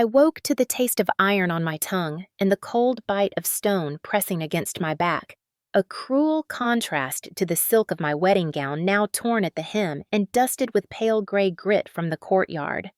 I woke to the taste of iron on my tongue and the cold bite of stone pressing against my back, a cruel contrast to the silk of my wedding gown now torn at the hem and dusted with pale gray grit from the courtyard.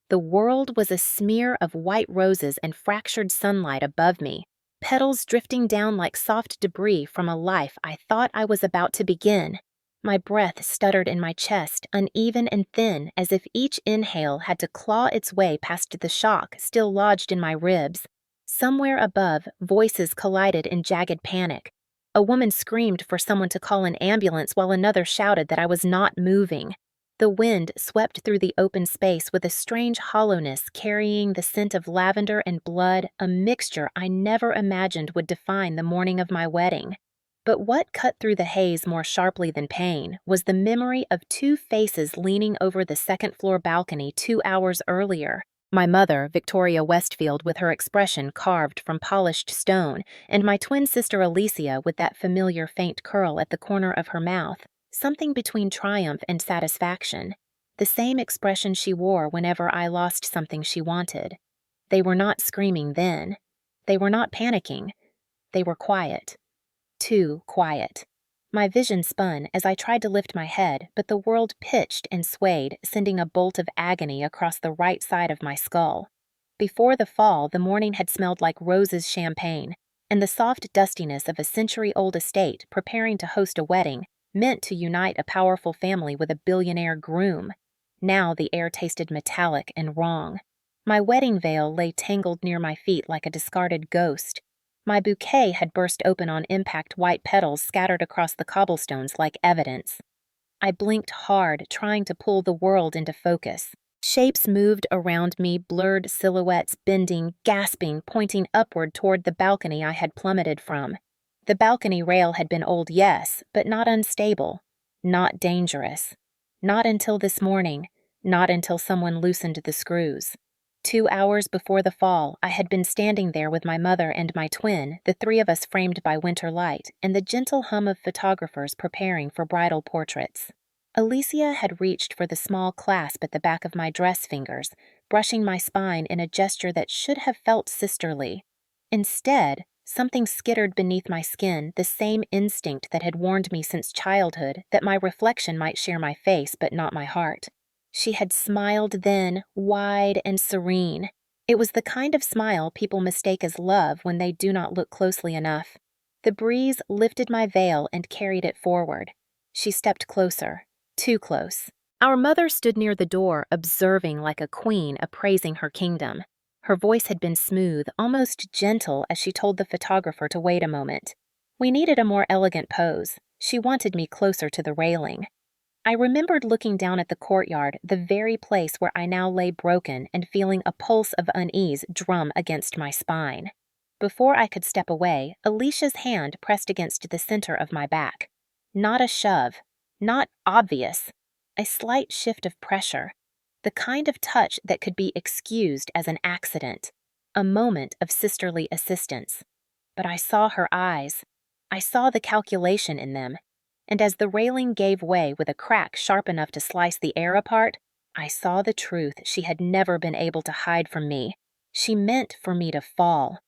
The world was a smear of white roses and fractured sunlight above me, petals drifting down like soft debris from a life I thought I was about to begin. My breath stuttered in my chest, uneven and thin, as if each inhale had to claw its way past the shock still lodged in my ribs. Somewhere above, voices collided in jagged panic. A woman screamed for someone to call an ambulance while another shouted that I was not moving. The wind swept through the open space with a strange hollowness, carrying the scent of lavender and blood, a mixture I never imagined would define the morning of my wedding. But what cut through the haze more sharply than pain was the memory of two faces leaning over the second-floor balcony 2 hours earlier. My mother, Victoria Westfield, with her expression carved from polished stone, and my twin sister Alicia with that familiar faint curl at the corner of her mouth, something between triumph and satisfaction, the same expression she wore whenever I lost something she wanted. They were not screaming then. They were not panicking. They were quiet. Too quiet. My vision spun as I tried to lift my head, but the world pitched and swayed, sending a bolt of agony across the right side of my skull. Before the fall, the morning had smelled like roses champagne, and the soft dustiness of a century-old estate preparing to host a wedding meant to unite a powerful family with a billionaire groom. Now the air tasted metallic and wrong. My wedding veil lay tangled near my feet like a discarded ghost. My bouquet had burst open on impact, white petals scattered across the cobblestones like evidence. I blinked hard, trying to pull the world into focus. Shapes moved around me, blurred silhouettes bending, gasping, pointing upward toward the balcony I had plummeted from. The balcony rail had been old, yes, but not unstable, not dangerous. Not until this morning, not until someone loosened the screws. 2 hours before the fall, I had been standing there with my mother and my twin, the three of us framed by winter light, and the gentle hum of photographers preparing for bridal portraits. Alicia had reached for the small clasp at the back of my dress fingers, brushing my spine in a gesture that should have felt sisterly. Instead, something skittered beneath my skin, the same instinct that had warned me since childhood that my reflection might share my face but not my heart. She had smiled then, wide and serene. It was the kind of smile people mistake as love when they do not look closely enough. The breeze lifted my veil and carried it forward. She stepped closer, too close. Our mother stood near the door, observing like a queen appraising her kingdom. Her voice had been smooth, almost gentle, as she told the photographer to wait a moment. We needed a more elegant pose. She wanted me closer to the railing. I remembered looking down at the courtyard, the very place where I now lay broken and feeling a pulse of unease drum against my spine. Before I could step away, Alicia's hand pressed against the center of my back. Not a shove, not obvious, a slight shift of pressure, the kind of touch that could be excused as an accident, a moment of sisterly assistance. But I saw her eyes. I saw the calculation in them. And as the railing gave way with a crack sharp enough to slice the air apart, I saw the truth she had never been able to hide from me. She meant for me to fall.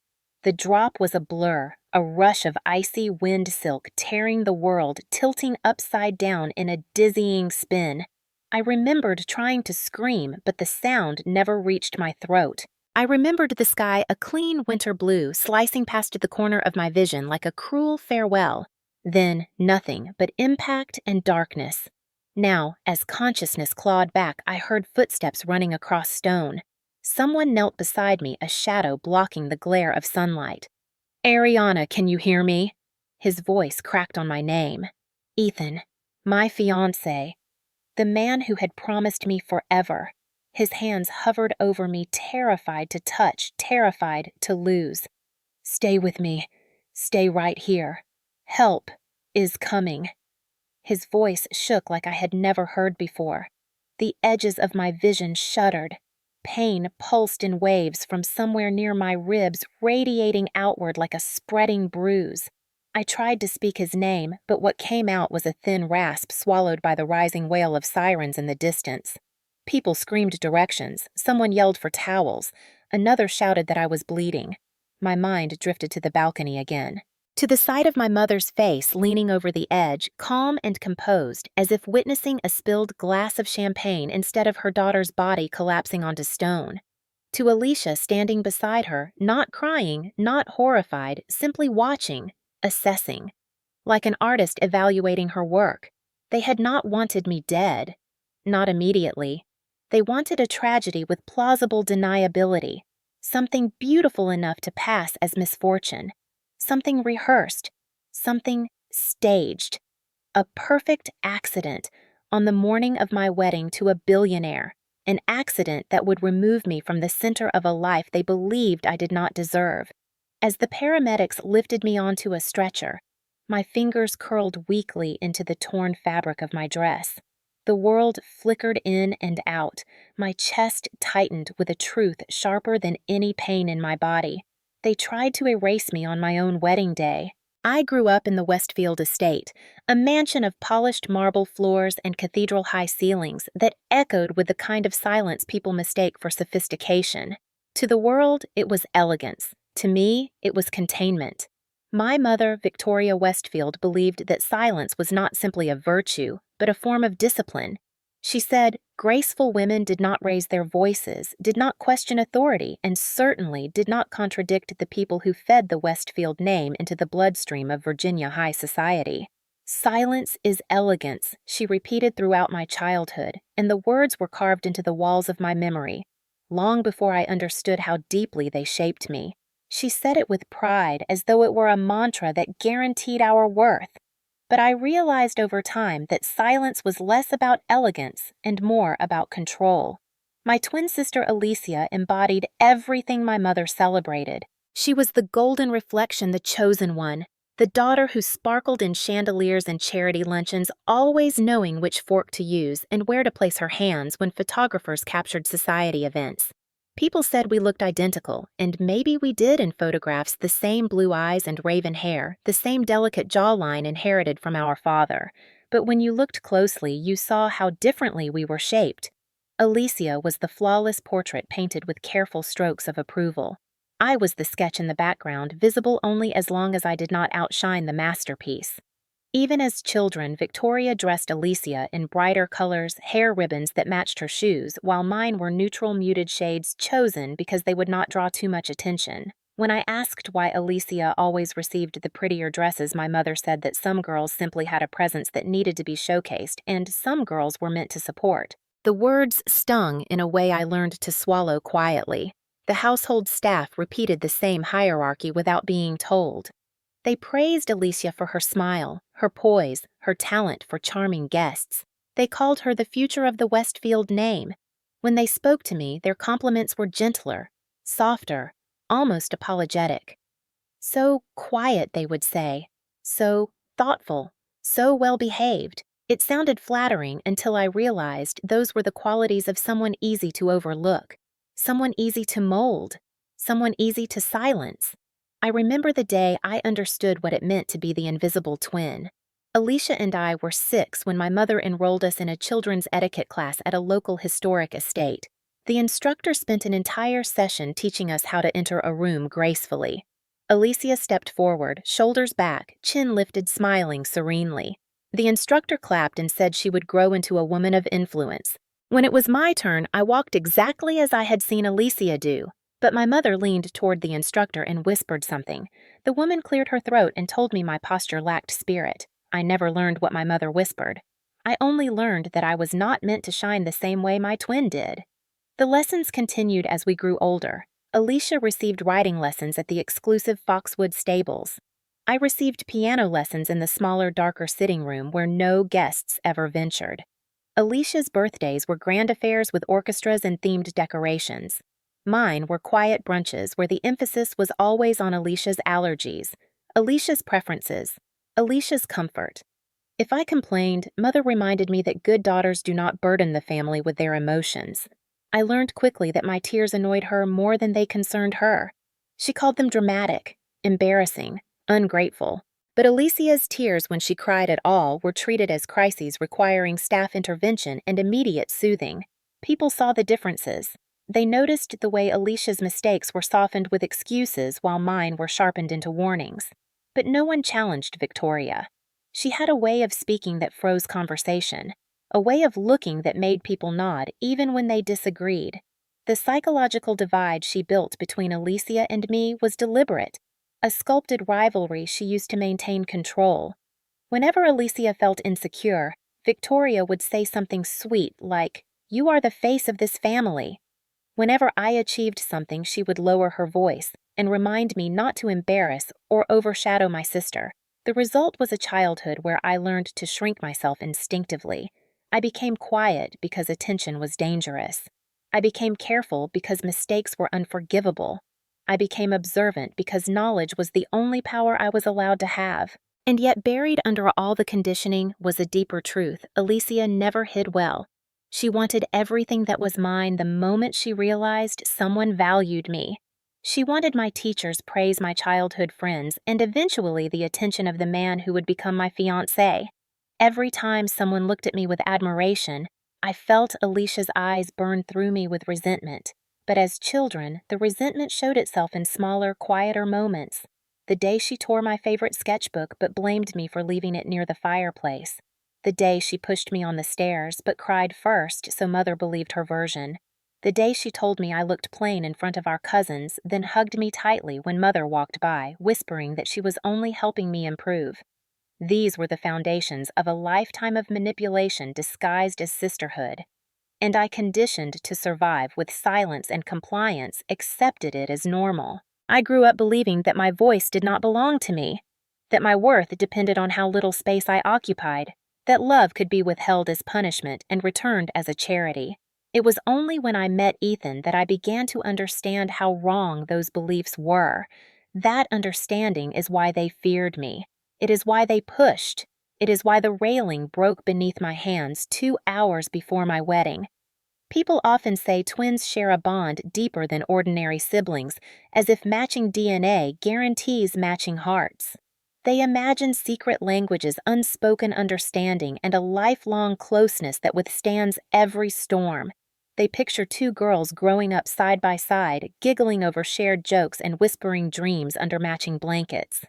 The drop was a blur, a rush of icy wind silk tearing the world, tilting upside down in a dizzying spin. I remembered trying to scream, but the sound never reached my throat. I remembered the sky a clean winter blue slicing past the corner of my vision like a cruel farewell. Then nothing but impact and darkness. Now, as consciousness clawed back, I heard footsteps running across stone. Someone knelt beside me, a shadow blocking the glare of sunlight. "Ariana, can you hear me?" His voice cracked on my name. Ethan, my fiancé. The man who had promised me forever. His hands hovered over me, terrified to touch, terrified to lose. "Stay with me. Stay right here. Help is coming." His voice shook like I had never heard before. The edges of my vision shuddered. Pain pulsed in waves from somewhere near my ribs, radiating outward like a spreading bruise. I tried to speak his name, but what came out was a thin rasp swallowed by the rising wail of sirens in the distance. People screamed directions. Someone yelled for towels. Another shouted that I was bleeding. My mind drifted to the balcony again. To the sight of my mother's face leaning over the edge, calm and composed, as if witnessing a spilled glass of champagne instead of her daughter's body collapsing onto stone. To Alicia standing beside her, not crying, not horrified, simply watching, assessing. Like an artist evaluating her work. They had not wanted me dead. Not immediately. They wanted a tragedy with plausible deniability. Something beautiful enough to pass as misfortune. Something rehearsed. Something staged. A perfect accident on the morning of my wedding to a billionaire. An accident that would remove me from the center of a life they believed I did not deserve. As the paramedics lifted me onto a stretcher, my fingers curled weakly into the torn fabric of my dress. The world flickered in and out. My chest tightened with a truth sharper than any pain in my body. They tried to erase me on my own wedding day. I grew up in the Westfield estate, a mansion of polished marble floors and cathedral-high ceilings that echoed with the kind of silence people mistake for sophistication. To the world, it was elegance. To me, it was containment. My mother, Victoria Westfield, believed that silence was not simply a virtue, but a form of discipline. She said graceful women did not raise their voices, did not question authority, and certainly did not contradict the people who fed the Westfield name into the bloodstream of Virginia high society. Silence is elegance, she repeated throughout my childhood, and the words were carved into the walls of my memory, long before I understood how deeply they shaped me. She said it with pride, as though it were a mantra that guaranteed our worth. But I realized over time that silence was less about elegance and more about control. My twin sister Alicia embodied everything my mother celebrated. She was the golden reflection, the chosen one, the daughter who sparkled in chandeliers and charity luncheons, always knowing which fork to use and where to place her hands when photographers captured society events. People said we looked identical, and maybe we did in photographs, the same blue eyes and raven hair, the same delicate jawline inherited from our father. But when you looked closely, you saw how differently we were shaped. Alicia was the flawless portrait painted with careful strokes of approval. I was the sketch in the background, visible only as long as I did not outshine the masterpiece. Even as children, Victoria dressed Alicia in brighter colors, hair ribbons that matched her shoes, while mine were neutral muted shades chosen because they would not draw too much attention. When I asked why Alicia always received the prettier dresses, my mother said that some girls simply had a presence that needed to be showcased, and some girls were meant to support. The words stung in a way I learned to swallow quietly. The household staff repeated the same hierarchy without being told. They praised Alicia for her smile, her poise, her talent for charming guests. They called her the future of the Westfield name. When they spoke to me, their compliments were gentler, softer, almost apologetic. So quiet, they would say. So thoughtful. So well-behaved. It sounded flattering until I realized those were the qualities of someone easy to overlook, someone easy to mold, someone easy to silence. I remember the day I understood what it meant to be the invisible twin. Alicia and I were 6 when my mother enrolled us in a children's etiquette class at a local historic estate. The instructor spent an entire session teaching us how to enter a room gracefully. Alicia stepped forward, shoulders back, chin lifted, smiling serenely. The instructor clapped and said she would grow into a woman of influence. When it was my turn, I walked exactly as I had seen Alicia do. But my mother leaned toward the instructor and whispered something. The woman cleared her throat and told me my posture lacked spirit. I never learned what my mother whispered. I only learned that I was not meant to shine the same way my twin did. The lessons continued as we grew older. Alicia received riding lessons at the exclusive Foxwood stables. I received piano lessons in the smaller, darker sitting room where no guests ever ventured. Alicia's birthdays were grand affairs with orchestras and themed decorations. Mine were quiet brunches where the emphasis was always on Alicia's allergies, Alicia's preferences, Alicia's comfort. If I complained, Mother reminded me that good daughters do not burden the family with their emotions. I learned quickly that my tears annoyed her more than they concerned her. She called them dramatic, embarrassing, ungrateful. But Alicia's tears when she cried at all were treated as crises requiring staff intervention and immediate soothing. People saw the differences. They noticed the way Alicia's mistakes were softened with excuses while mine were sharpened into warnings. But no one challenged Victoria. She had a way of speaking that froze conversation, a way of looking that made people nod even when they disagreed. The psychological divide she built between Alicia and me was deliberate, a sculpted rivalry she used to maintain control. Whenever Alicia felt insecure, Victoria would say something sweet like, "You are the face of this family." Whenever I achieved something, she would lower her voice and remind me not to embarrass or overshadow my sister. The result was a childhood where I learned to shrink myself instinctively. I became quiet because attention was dangerous. I became careful because mistakes were unforgivable. I became observant because knowledge was the only power I was allowed to have. And yet buried under all the conditioning was a deeper truth Alicia never hid well. She wanted everything that was mine the moment she realized someone valued me. She wanted my teachers' praise, my childhood friends, and eventually the attention of the man who would become my fiancé. Every time someone looked at me with admiration, I felt Alicia's eyes burn through me with resentment. But as children, the resentment showed itself in smaller, quieter moments. The day she tore my favorite sketchbook but blamed me for leaving it near the fireplace. The day she pushed me on the stairs but cried first so Mother believed her version. The day she told me I looked plain in front of our cousins, then hugged me tightly when Mother walked by, whispering that she was only helping me improve. These were the foundations of a lifetime of manipulation disguised as sisterhood. And I, conditioned to survive with silence and compliance, accepted it as normal. I grew up believing that my voice did not belong to me, that my worth depended on how little space I occupied, that love could be withheld as punishment and returned as a charity. It was only when I met Ethan that I began to understand how wrong those beliefs were. That understanding is why they feared me. It is why they pushed. It is why the railing broke beneath my hands 2 hours before my wedding. People often say twins share a bond deeper than ordinary siblings, as if matching DNA guarantees matching hearts. They imagine secret languages, unspoken understanding, and a lifelong closeness that withstands every storm. They picture 2 girls growing up side by side, giggling over shared jokes and whispering dreams under matching blankets.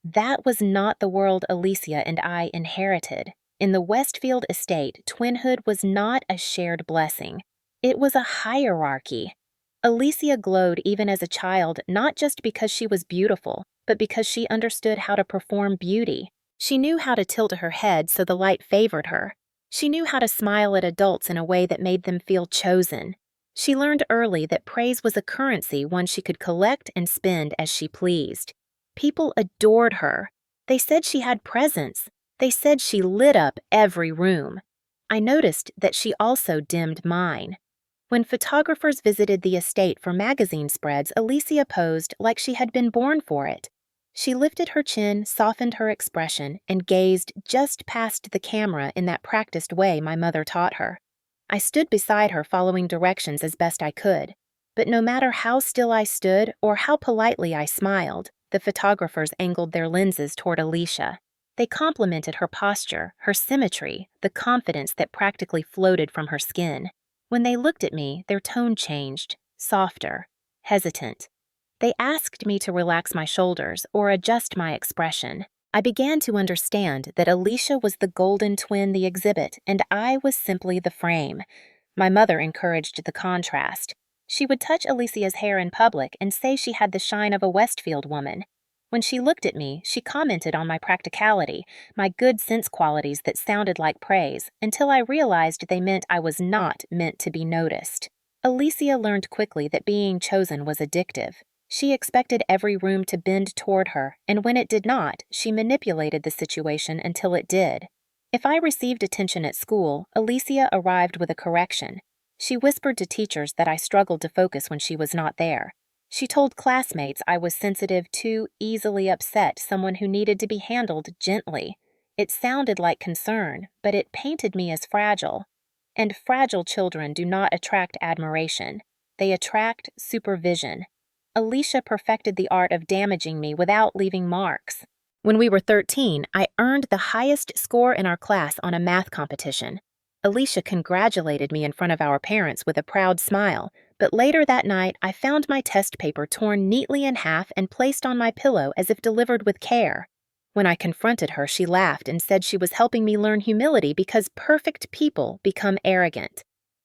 That was not the world Alicia and I inherited. In the Westfield estate, twinhood was not a shared blessing. It was a hierarchy. Alicia glowed even as a child, not just because she was beautiful, but because she understood how to perform beauty. She knew how to tilt her head so the light favored her. She knew how to smile at adults in a way that made them feel chosen. She learned early that praise was a currency one she could collect and spend as she pleased. People adored her. They said she had presence. They said she lit up every room. I noticed that she also dimmed mine. When photographers visited the estate for magazine spreads, Alicia posed like she had been born for it. She lifted her chin, softened her expression, and gazed just past the camera in that practiced way my mother taught her. I stood beside her, following directions as best I could. But no matter how still I stood or how politely I smiled, the photographers angled their lenses toward Alicia. They complimented her posture, her symmetry, the confidence that practically floated from her skin. When they looked at me, their tone changed, softer, hesitant. They asked me to relax my shoulders or adjust my expression. I began to understand that Alicia was the golden twin, the exhibit, and I was simply the frame. My mother encouraged the contrast. She would touch Alicia's hair in public and say she had the shine of a Westfield woman. When she looked at me, she commented on my practicality, my good sense qualities that sounded like praise, until I realized they meant I was not meant to be noticed. Alicia learned quickly that being chosen was addictive. She expected every room to bend toward her, and when it did not, she manipulated the situation until it did. If I received attention at school, Alicia arrived with a correction. She whispered to teachers that I struggled to focus when she was not there. She told classmates I was sensitive, too easily upset, someone who needed to be handled gently. It sounded like concern, but it painted me as fragile. And fragile children do not attract admiration. They attract supervision. Alicia perfected the art of damaging me without leaving marks. When we were 13, I earned the highest score in our class on a math competition. Alicia congratulated me in front of our parents with a proud smile, but later that night I found my test paper torn neatly in half and placed on my pillow as if delivered with care. When I confronted her, she laughed and said she was helping me learn humility because perfect people become arrogant.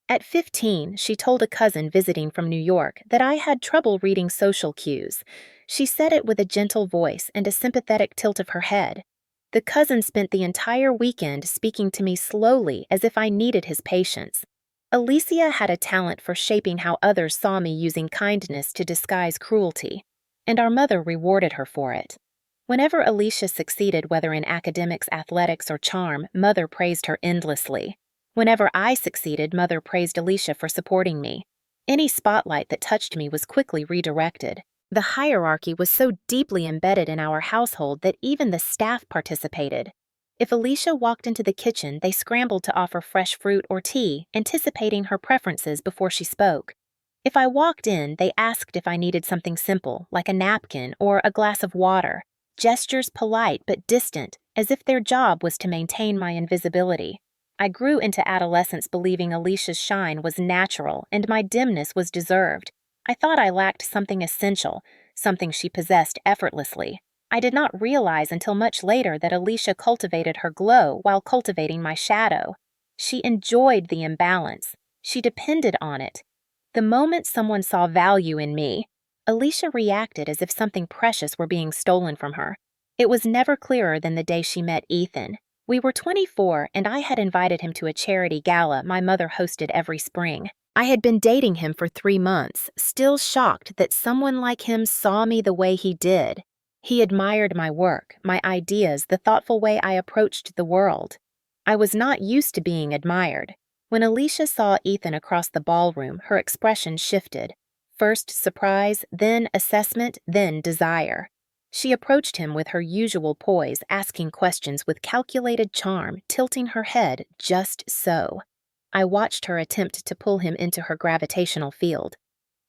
At 15, she told a cousin visiting from New York that I had trouble reading social cues. She said it with a gentle voice and a sympathetic tilt of her head. The cousin spent the entire weekend speaking to me slowly as if I needed his patience. Alicia had a talent for shaping how others saw me using kindness to disguise cruelty, and our mother rewarded her for it. Whenever Alicia succeeded, whether in academics, athletics, or charm, Mother praised her endlessly. Whenever I succeeded, Mother praised Alicia for supporting me. Any spotlight that touched me was quickly redirected. The hierarchy was so deeply embedded in our household that even the staff participated. If Alicia walked into the kitchen, they scrambled to offer fresh fruit or tea, anticipating her preferences before she spoke. If I walked in, they asked if I needed something simple, like a napkin or a glass of water. Gestures polite but distant, as if their job was to maintain my invisibility. I grew into adolescence believing Alicia's shine was natural and my dimness was deserved. I thought I lacked something essential, something she possessed effortlessly. I did not realize until much later that Alicia cultivated her glow while cultivating my shadow. She enjoyed the imbalance. She depended on it. The moment someone saw value in me, Alicia reacted as if something precious were being stolen from her. It was never clearer than the day she met Ethan. We were 24, and I had invited him to a charity gala my mother hosted every spring. I had been dating him for 3 months, still shocked that someone like him saw me the way he did. He admired my work, my ideas, the thoughtful way I approached the world. I was not used to being admired. When Alicia saw Ethan across the ballroom, her expression shifted. First surprise, then assessment, then desire. She approached him with her usual poise, asking questions with calculated charm, tilting her head just so. I watched her attempt to pull him into her gravitational field.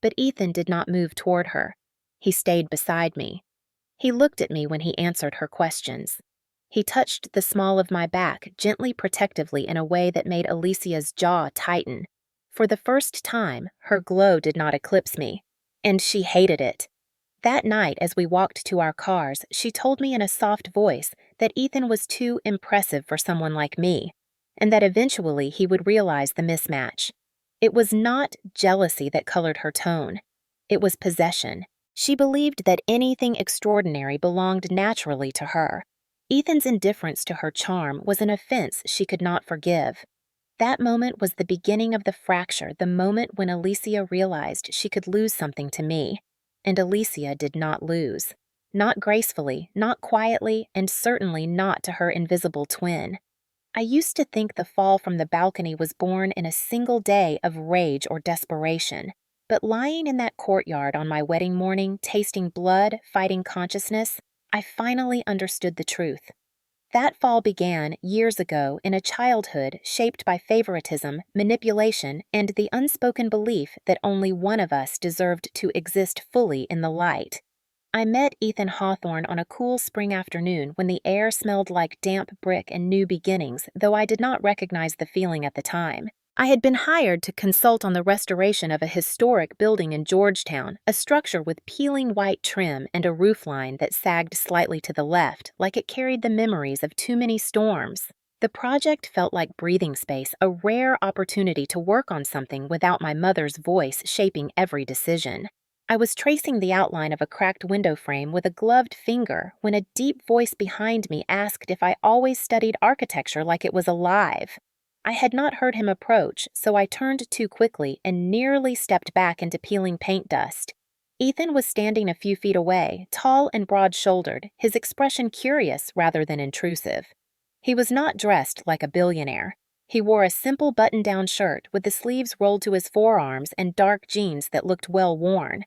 But Ethan did not move toward her. He stayed beside me. He looked at me when he answered her questions. He touched the small of my back gently protectively in a way that made Alicia's jaw tighten. For the first time, her glow did not eclipse me, and she hated it. That night, as we walked to our cars, she told me in a soft voice that Ethan was too impressive for someone like me, and that eventually he would realize the mismatch. It was not jealousy that colored her tone. It was possession. She believed that anything extraordinary belonged naturally to her. Ethan's indifference to her charm was an offense she could not forgive. That moment was the beginning of the fracture, the moment when Alicia realized she could lose something to me. And Alicia did not lose. Not gracefully, not quietly, and certainly not to her invisible twin. I used to think the fall from the balcony was born in a single day of rage or desperation. But lying in that courtyard on my wedding morning, tasting blood, fighting consciousness, I finally understood the truth. That fall began years ago in a childhood shaped by favoritism, manipulation, and the unspoken belief that only one of us deserved to exist fully in the light. I met Ethan Hawthorne on a cool spring afternoon when the air smelled like damp brick and new beginnings, though I did not recognize the feeling at the time. I had been hired to consult on the restoration of a historic building in Georgetown, a structure with peeling white trim and a roofline that sagged slightly to the left, like it carried the memories of too many storms. The project felt like breathing space, a rare opportunity to work on something without my mother's voice shaping every decision. I was tracing the outline of a cracked window frame with a gloved finger when a deep voice behind me asked if I always studied architecture like it was alive. I had not heard him approach, so I turned too quickly and nearly stepped back into peeling paint dust. Ethan was standing a few feet away, tall and broad-shouldered, his expression curious rather than intrusive. He was not dressed like a billionaire. He wore a simple button-down shirt with the sleeves rolled to his forearms and dark jeans that looked well worn.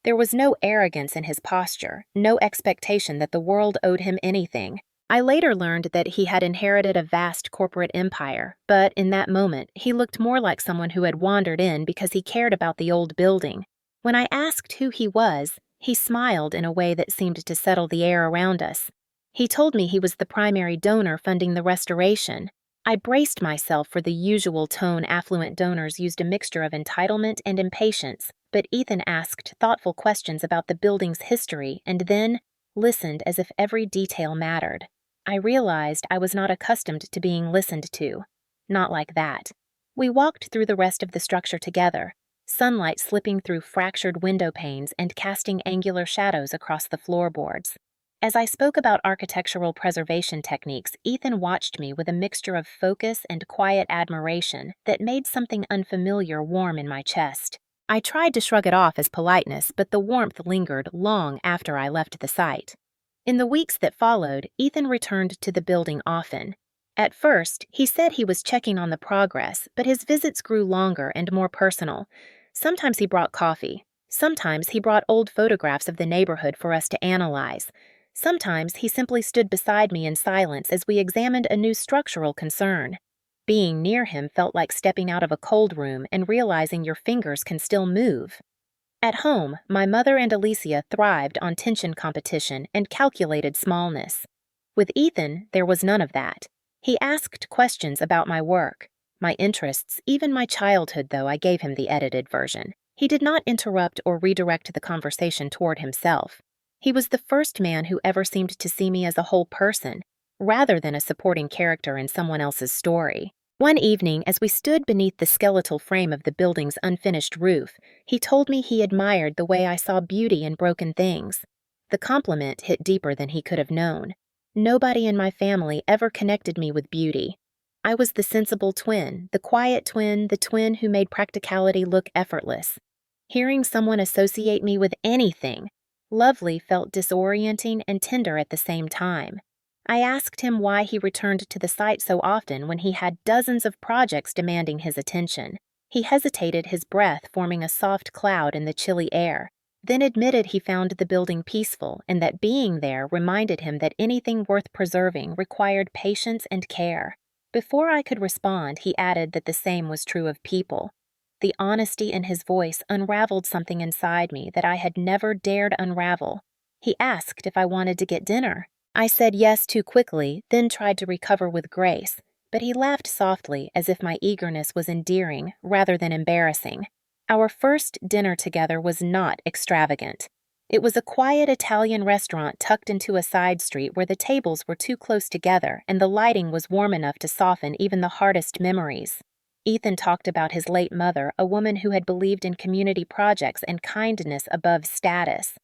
There was no arrogance in his posture, no expectation that the world owed him anything. I later learned that he had inherited a vast corporate empire, but in that moment, he looked more like someone who had wandered in because he cared about the old building. When I asked who he was, he smiled in a way that seemed to settle the air around us. He told me he was the primary donor funding the restoration. I braced myself for the usual tone affluent donors used, a mixture of entitlement and impatience, but Ethan asked thoughtful questions about the building's history and then listened as if every detail mattered. I realized I was not accustomed to being listened to. Not like that. We walked through the rest of the structure together, sunlight slipping through fractured window panes and casting angular shadows across the floorboards. As I spoke about architectural preservation techniques, Ethan watched me with a mixture of focus and quiet admiration that made something unfamiliar warm in my chest. I tried to shrug it off as politeness, but the warmth lingered long after I left the site. In the weeks that followed, Ethan returned to the building often. At first, he said he was checking on the progress, but his visits grew longer and more personal. Sometimes he brought coffee. Sometimes he brought old photographs of the neighborhood for us to analyze. Sometimes he simply stood beside me in silence as we examined a new structural concern. Being near him felt like stepping out of a cold room and realizing your fingers can still move. At home, my mother and Alicia thrived on tension competition and calculated smallness. With Ethan, there was none of that. He asked questions about my work, my interests, even my childhood, though I gave him the edited version. He did not interrupt or redirect the conversation toward himself. He was the first man who ever seemed to see me as a whole person, rather than a supporting character in someone else's story. One evening, as we stood beneath the skeletal frame of the building's unfinished roof, he told me he admired the way I saw beauty in broken things. The compliment hit deeper than he could have known. Nobody in my family ever connected me with beauty. I was the sensible twin, the quiet twin, the twin who made practicality look effortless. Hearing someone associate me with anything lovely felt disorienting and tender at the same time. I asked him why he returned to the site so often when he had dozens of projects demanding his attention. He hesitated, his breath forming a soft cloud in the chilly air, then admitted he found the building peaceful and that being there reminded him that anything worth preserving required patience and care. Before I could respond, he added that the same was true of people. The honesty in his voice unraveled something inside me that I had never dared unravel. He asked if I wanted to get dinner. I said yes too quickly, then tried to recover with grace, but he laughed softly as if my eagerness was endearing rather than embarrassing. Our first dinner together was not extravagant. It was a quiet Italian restaurant tucked into a side street where the tables were too close together and the lighting was warm enough to soften even the hardest memories. Ethan talked about his late mother, a woman who had believed in community projects and kindness above status.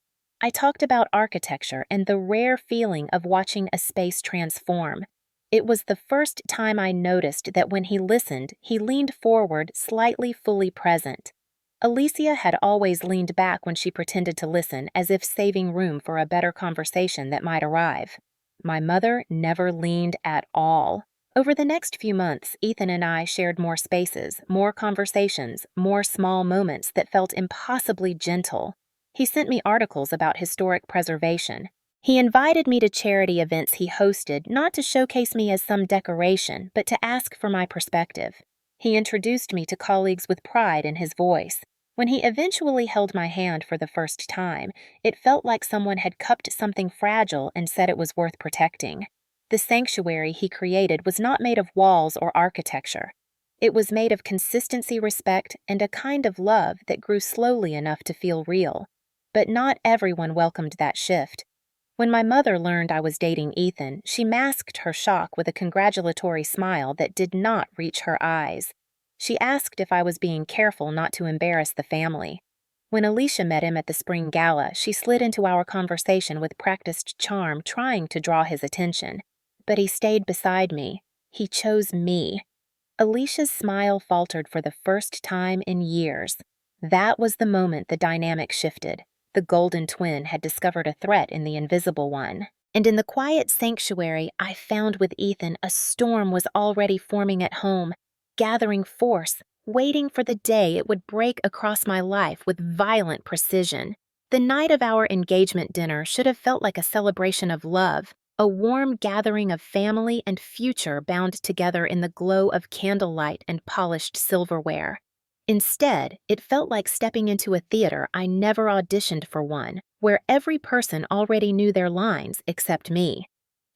I talked about architecture and the rare feeling of watching a space transform. It was the first time I noticed that when he listened, he leaned forward, slightly fully present. Alicia had always leaned back when she pretended to listen, as if saving room for a better conversation that might arrive. My mother never leaned at all. Over the next few months, Ethan and I shared more spaces, more conversations, more small moments that felt impossibly gentle. He sent me articles about historic preservation. He invited me to charity events he hosted, not to showcase me as some decoration, but to ask for my perspective. He introduced me to colleagues with pride in his voice. When he eventually held my hand for the first time, it felt like someone had cupped something fragile and said it was worth protecting. The sanctuary he created was not made of walls or architecture. It was made of consistency, respect, and a kind of love that grew slowly enough to feel real. But not everyone welcomed that shift. When my mother learned I was dating Ethan, she masked her shock with a congratulatory smile that did not reach her eyes. She asked if I was being careful not to embarrass the family. When Alicia met him at the spring gala, she slid into our conversation with practiced charm, trying to draw his attention. But he stayed beside me. He chose me. Alicia's smile faltered for the first time in years. That was the moment the dynamic shifted. The golden twin had discovered a threat in the invisible one. And in the quiet sanctuary I found with Ethan, a storm was already forming at home, gathering force, waiting for the day it would break across my life with violent precision. The night of our engagement dinner should have felt like a celebration of love, a warm gathering of family and future bound together in the glow of candlelight and polished silverware. Instead, it felt like stepping into a theater I never auditioned for, one where every person already knew their lines except me.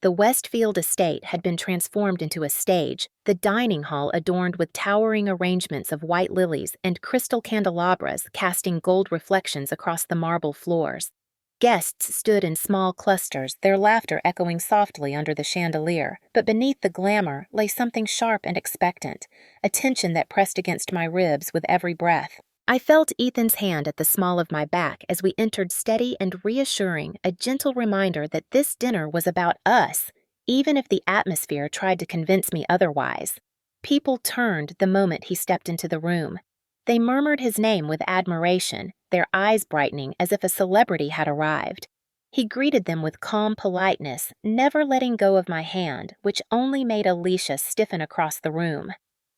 The Westfield estate had been transformed into a stage, the dining hall adorned with towering arrangements of white lilies and crystal candelabras casting gold reflections across the marble floors. Guests stood in small clusters, their laughter echoing softly under the chandelier, but beneath the glamour lay something sharp and expectant, a tension that pressed against my ribs with every breath. I felt Ethan's hand at the small of my back as we entered, steady and reassuring, a gentle reminder that this dinner was about us, even if the atmosphere tried to convince me otherwise. People turned the moment he stepped into the room. They murmured his name with admiration, their eyes brightening as if a celebrity had arrived. He greeted them with calm politeness, never letting go of my hand, which only made Alicia stiffen across the room.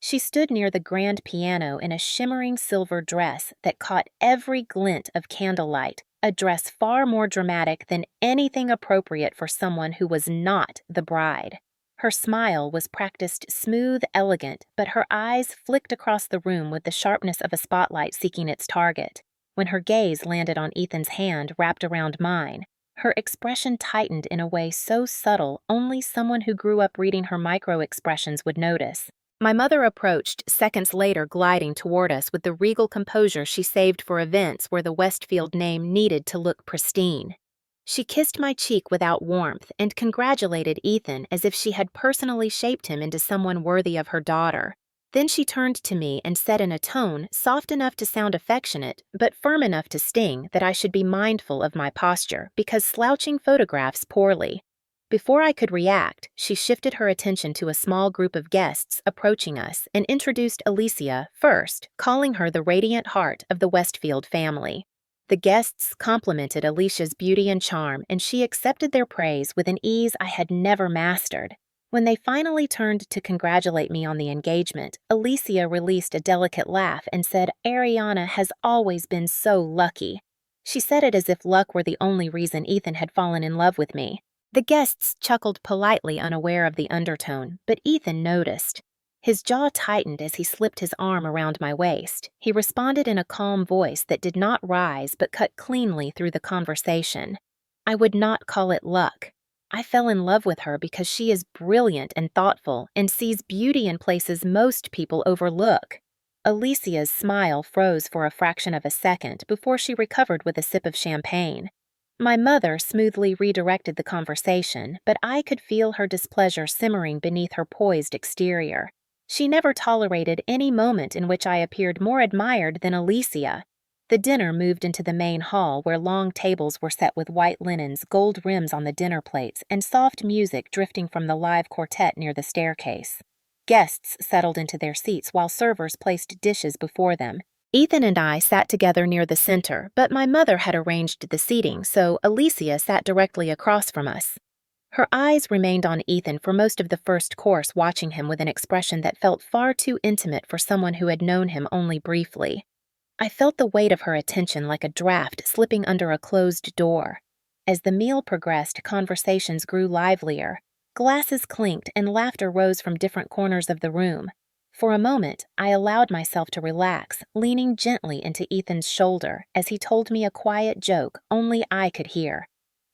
She stood near the grand piano in a shimmering silver dress that caught every glint of candlelight, a dress far more dramatic than anything appropriate for someone who was not the bride. Her smile was practiced smooth, elegant, but her eyes flicked across the room with the sharpness of a spotlight seeking its target. When her gaze landed on Ethan's hand wrapped around mine, her expression tightened in a way so subtle only someone who grew up reading her micro-expressions would notice. My mother approached, seconds later gliding toward us with the regal composure she saved for events where the Westfield name needed to look pristine. She kissed my cheek without warmth and congratulated Ethan as if she had personally shaped him into someone worthy of her daughter. Then she turned to me and said in a tone soft enough to sound affectionate, but firm enough to sting, that I should be mindful of my posture because slouching photographs poorly. Before I could react, she shifted her attention to a small group of guests approaching us and introduced Alicia first, calling her the radiant heart of the Westfield family. The guests complimented Alicia's beauty and charm, and she accepted their praise with an ease I had never mastered. When they finally turned to congratulate me on the engagement, Alicia released a delicate laugh and said Ariana has always been so lucky. She said it as if luck were the only reason Ethan had fallen in love with me. The guests chuckled politely, unaware of the undertone, but Ethan noticed. His jaw tightened as he slipped his arm around my waist. He responded in a calm voice that did not rise but cut cleanly through the conversation. I would not call it luck. I fell in love with her because she is brilliant and thoughtful and sees beauty in places most people overlook. Alicia's smile froze for a fraction of a second before she recovered with a sip of champagne. My mother smoothly redirected the conversation, but I could feel her displeasure simmering beneath her poised exterior. She never tolerated any moment in which I appeared more admired than Alicia. The dinner moved into the main hall where long tables were set with white linens, gold rims on the dinner plates, and soft music drifting from the live quartet near the staircase. Guests settled into their seats while servers placed dishes before them. Ethan and I sat together near the center, but my mother had arranged the seating, so Alicia sat directly across from us. Her eyes remained on Ethan for most of the first course, watching him with an expression that felt far too intimate for someone who had known him only briefly. I felt the weight of her attention like a draft slipping under a closed door. As the meal progressed, conversations grew livelier. Glasses clinked and laughter rose from different corners of the room. For a moment, I allowed myself to relax, leaning gently into Ethan's shoulder as he told me a quiet joke only I could hear.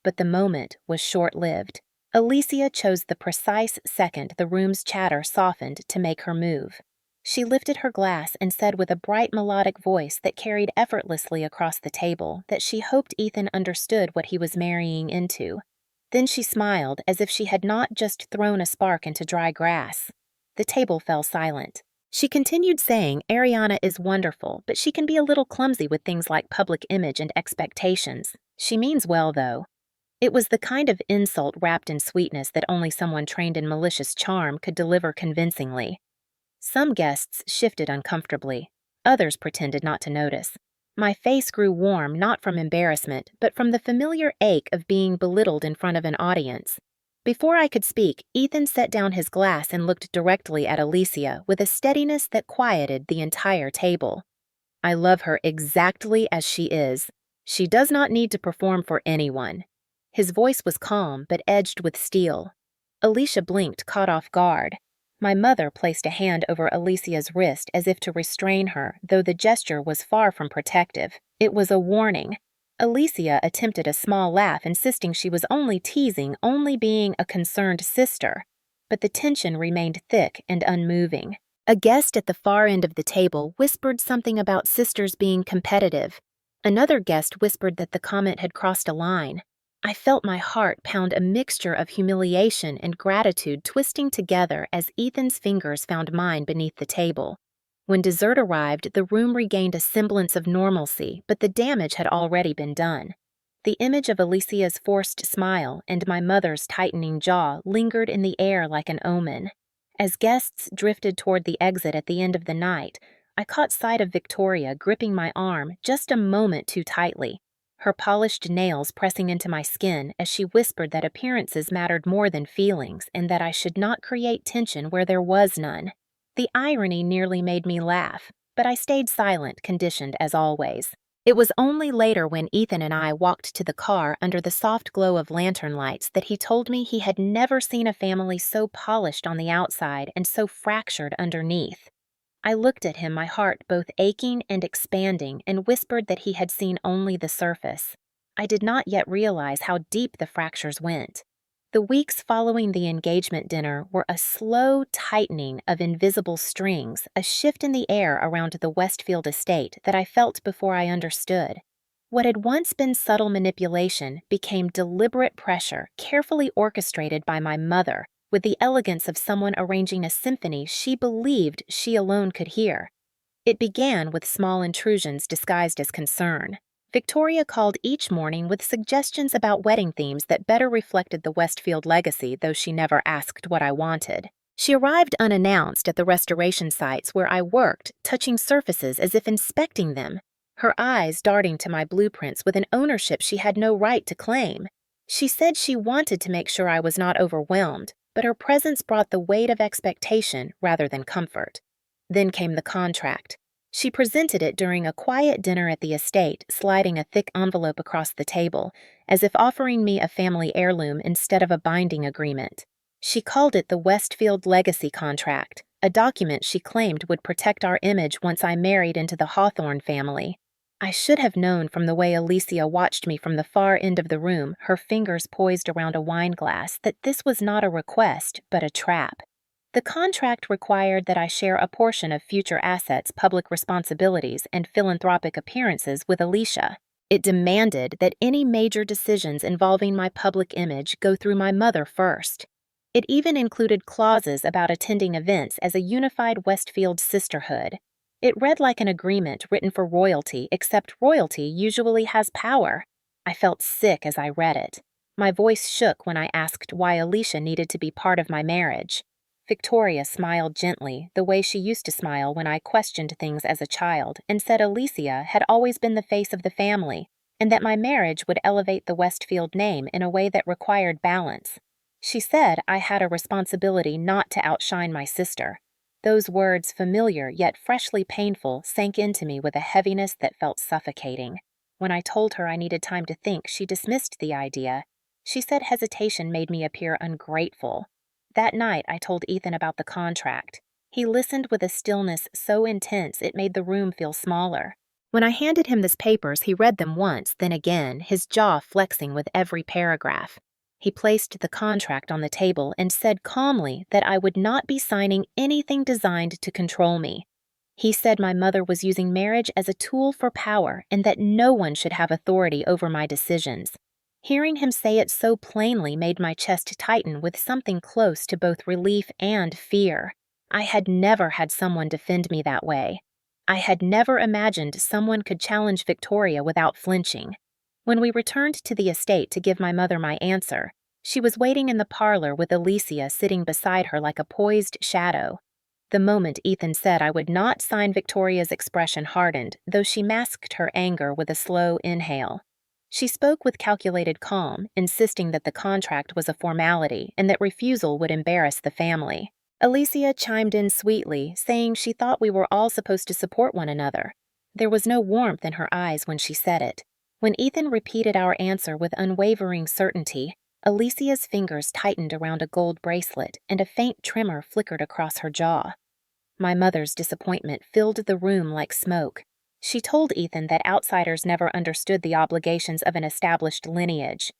But the moment was short-lived. Alicia chose the precise second the room's chatter softened to make her move. She lifted her glass and said with a bright melodic voice that carried effortlessly across the table that she hoped Ethan understood what he was marrying into. Then she smiled as if she had not just thrown a spark into dry grass. The table fell silent. She continued saying Ariana is wonderful, but she can be a little clumsy with things like public image and expectations. She means well, though. It was the kind of insult wrapped in sweetness that only someone trained in malicious charm could deliver convincingly. Some guests shifted uncomfortably. Others pretended not to notice. My face grew warm not from embarrassment, but from the familiar ache of being belittled in front of an audience. Before I could speak, Ethan set down his glass and looked directly at Alicia with a steadiness that quieted the entire table. I love her exactly as she is. She does not need to perform for anyone. His voice was calm but edged with steel. Alicia blinked, caught off guard. My mother placed a hand over Alicia's wrist as if to restrain her, though the gesture was far from protective. It was a warning. Alicia attempted a small laugh, insisting she was only teasing, only being a concerned sister. But the tension remained thick and unmoving. A guest at the far end of the table whispered something about sisters being competitive. Another guest whispered that the comment had crossed a line. I felt my heart pound, a mixture of humiliation and gratitude twisting together as Ethan's fingers found mine beneath the table. When dessert arrived, the room regained a semblance of normalcy, but the damage had already been done. The image of Alicia's forced smile and my mother's tightening jaw lingered in the air like an omen. As guests drifted toward the exit at the end of the night, I caught sight of Victoria gripping my arm just a moment too tightly, her polished nails pressing into my skin as she whispered that appearances mattered more than feelings and that I should not create tension where there was none. The irony nearly made me laugh, but I stayed silent, conditioned as always. It was only later when Ethan and I walked to the car under the soft glow of lantern lights that he told me he had never seen a family so polished on the outside and so fractured underneath. I looked at him, my heart both aching and expanding, and whispered that he had seen only the surface. I did not yet realize how deep the fractures went. The weeks following the engagement dinner were a slow tightening of invisible strings, a shift in the air around the Westfield estate that I felt before I understood. What had once been subtle manipulation became deliberate pressure, carefully orchestrated by my mother, with the elegance of someone arranging a symphony she believed she alone could hear. It began with small intrusions disguised as concern. Victoria called each morning with suggestions about wedding themes that better reflected the Westfield legacy, though she never asked what I wanted. She arrived unannounced at the restoration sites where I worked, touching surfaces as if inspecting them, her eyes darting to my blueprints with an ownership she had no right to claim. She said she wanted to make sure I was not overwhelmed, but her presence brought the weight of expectation rather than comfort. Then came the contract. She presented it during a quiet dinner at the estate, sliding a thick envelope across the table, as if offering me a family heirloom instead of a binding agreement. She called it the Westfield Legacy Contract, a document she claimed would protect our image once I married into the Hawthorne family. I should have known from the way Alicia watched me from the far end of the room, her fingers poised around a wine glass, that this was not a request, but a trap. The contract required that I share a portion of future assets, public responsibilities, and philanthropic appearances with Alicia. It demanded that any major decisions involving my public image go through my mother first. It even included clauses about attending events as a unified Westfield sisterhood. It read like an agreement written for royalty, except royalty usually has power. I felt sick as I read it. My voice shook when I asked why Alicia needed to be part of my marriage. Victoria smiled gently, the way she used to smile when I questioned things as a child, and said Alicia had always been the face of the family, and that my marriage would elevate the Westfield name in a way that required balance. She said I had a responsibility not to outshine my sister. Those words, familiar yet freshly painful, sank into me with a heaviness that felt suffocating. When I told her I needed time to think, she dismissed the idea. She said hesitation made me appear ungrateful. That night, I told Ethan about the contract. He listened with a stillness so intense it made the room feel smaller. When I handed him the papers, he read them once, then again, his jaw flexing with every paragraph. He placed the contract on the table and said calmly that I would not be signing anything designed to control me. He said my mother was using marriage as a tool for power and that no one should have authority over my decisions. Hearing him say it so plainly made my chest tighten with something close to both relief and fear. I had never had someone defend me that way. I had never imagined someone could challenge Victoria without flinching. When we returned to the estate to give my mother my answer, she was waiting in the parlor with Alicia sitting beside her like a poised shadow. The moment Ethan said I would not sign, Victoria's expression hardened, though she masked her anger with a slow inhale. She spoke with calculated calm, insisting that the contract was a formality and that refusal would embarrass the family. Alicia chimed in sweetly, saying she thought we were all supposed to support one another. There was no warmth in her eyes when she said it. When Ethan repeated our answer with unwavering certainty, Alicia's fingers tightened around a gold bracelet and a faint tremor flickered across her jaw. My mother's disappointment filled the room like smoke. She told Ethan that outsiders never understood the obligations of an established lineage.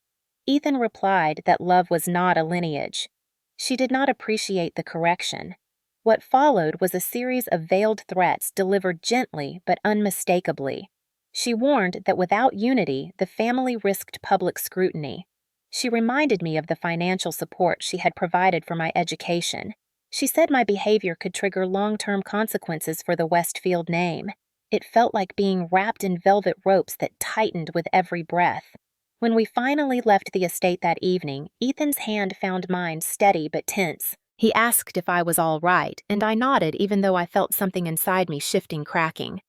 Ethan replied that love was not a lineage. She did not appreciate the correction. What followed was a series of veiled threats delivered gently but unmistakably. She warned that without unity, the family risked public scrutiny. She reminded me of the financial support she had provided for my education. She said my behavior could trigger long-term consequences for the Westfield name. It felt like being wrapped in velvet ropes that tightened with every breath. When we finally left the estate that evening, Ethan's hand found mine steady but tense. He asked if I was all right, and I nodded even though I felt something inside me shifting, cracking.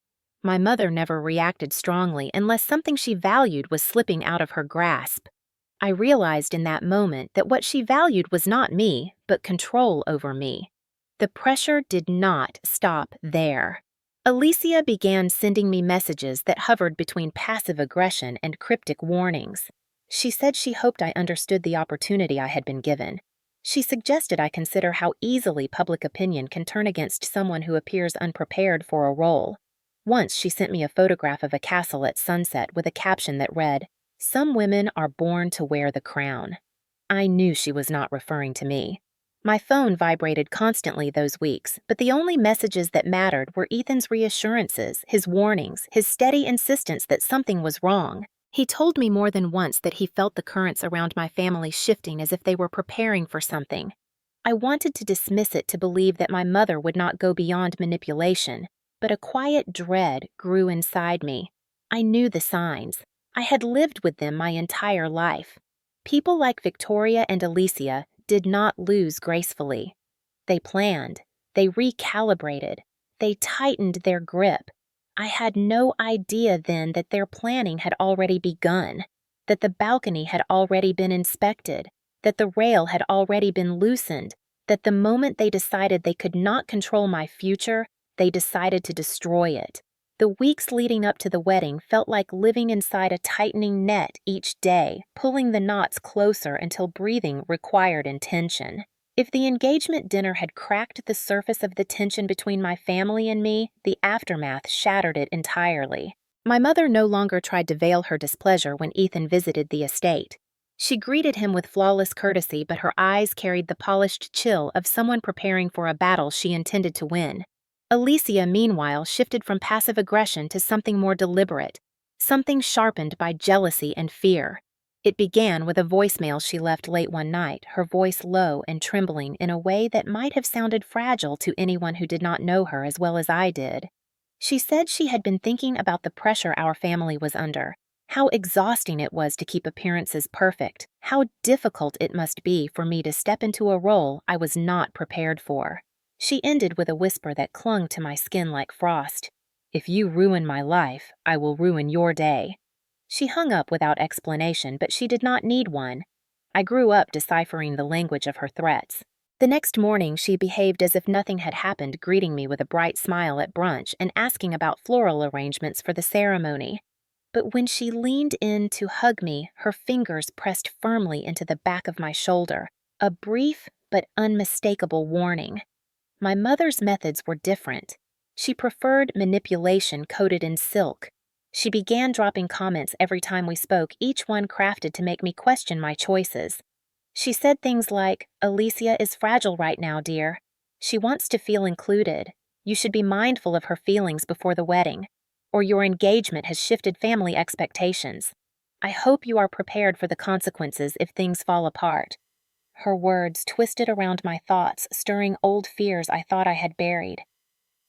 My mother never reacted strongly unless something she valued was slipping out of her grasp. I realized in that moment that what she valued was not me, but control over me. The pressure did not stop there. Alicia began sending me messages that hovered between passive aggression and cryptic warnings. She said she hoped I understood the opportunity I had been given. She suggested I consider how easily public opinion can turn against someone who appears unprepared for a role. Once she sent me a photograph of a castle at sunset with a caption that read, "Some women are born to wear the crown." I knew she was not referring to me. My phone vibrated constantly those weeks, but the only messages that mattered were Ethan's reassurances, his warnings, his steady insistence that something was wrong. He told me more than once that he felt the currents around my family shifting as if they were preparing for something. I wanted to dismiss it to believe that my mother would not go beyond manipulation, but a quiet dread grew inside me. I knew the signs. I had lived with them my entire life. People like Victoria and Alicia did not lose gracefully. They planned, they recalibrated, they tightened their grip. I had no idea then that their planning had already begun, that the balcony had already been inspected, that the rail had already been loosened, that the moment they decided they could not control my future, they decided to destroy it. The weeks leading up to the wedding felt like living inside a tightening net each day, pulling the knots closer until breathing required intention. If the engagement dinner had cracked the surface of the tension between my family and me, the aftermath shattered it entirely. My mother no longer tried to veil her displeasure when Ethan visited the estate. She greeted him with flawless courtesy, but her eyes carried the polished chill of someone preparing for a battle she intended to win. Alicia, meanwhile, shifted from passive aggression to something more deliberate, something sharpened by jealousy and fear. It began with a voicemail she left late one night, her voice low and trembling in a way that might have sounded fragile to anyone who did not know her as well as I did. She said she had been thinking about the pressure our family was under, how exhausting it was to keep appearances perfect, how difficult it must be for me to step into a role I was not prepared for. She ended with a whisper that clung to my skin like frost. "If you ruin my life, I will ruin your day." She hung up without explanation, but she did not need one. I grew up deciphering the language of her threats. The next morning, she behaved as if nothing had happened, greeting me with a bright smile at brunch and asking about floral arrangements for the ceremony. But when she leaned in to hug me, her fingers pressed firmly into the back of my shoulder, a brief but unmistakable warning. My mother's methods were different. She preferred manipulation coated in silk. She began dropping comments every time we spoke, each one crafted to make me question my choices. She said things like, "Alicia is fragile right now, dear. She wants to feel included. You should be mindful of her feelings before the wedding. Or your engagement has shifted family expectations. I hope you are prepared for the consequences if things fall apart." Her words twisted around my thoughts, stirring old fears I thought I had buried.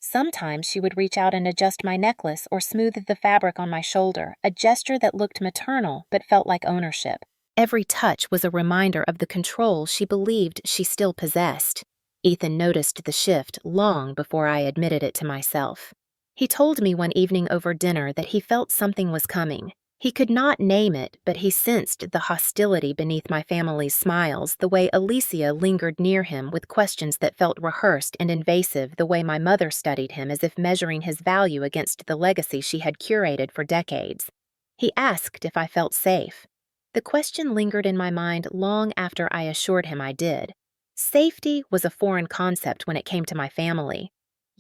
Sometimes she would reach out and adjust my necklace or smooth the fabric on my shoulder, a gesture that looked maternal but felt like ownership. Every touch was a reminder of the control she believed she still possessed. Ethan noticed the shift long before I admitted it to myself. He told me one evening over dinner that he felt something was coming. He could not name it, but he sensed the hostility beneath my family's smiles, the way Alicia lingered near him with questions that felt rehearsed and invasive, the way my mother studied him as if measuring his value against the legacy she had curated for decades. He asked if I felt safe. The question lingered in my mind long after I assured him I did. Safety was a foreign concept when it came to my family.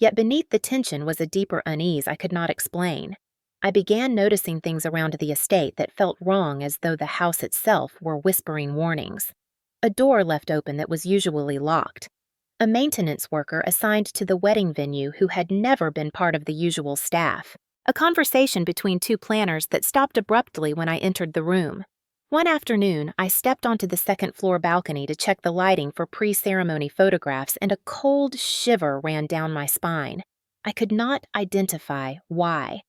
Yet beneath the tension was a deeper unease I could not explain. I began noticing things around the estate that felt wrong, as though the house itself were whispering warnings. A door left open that was usually locked. A maintenance worker assigned to the wedding venue who had never been part of the usual staff. A conversation between two planners that stopped abruptly when I entered the room. One afternoon, I stepped onto the second-floor balcony to check the lighting for pre-ceremony photographs, and a cold shiver ran down my spine. I could not identify why.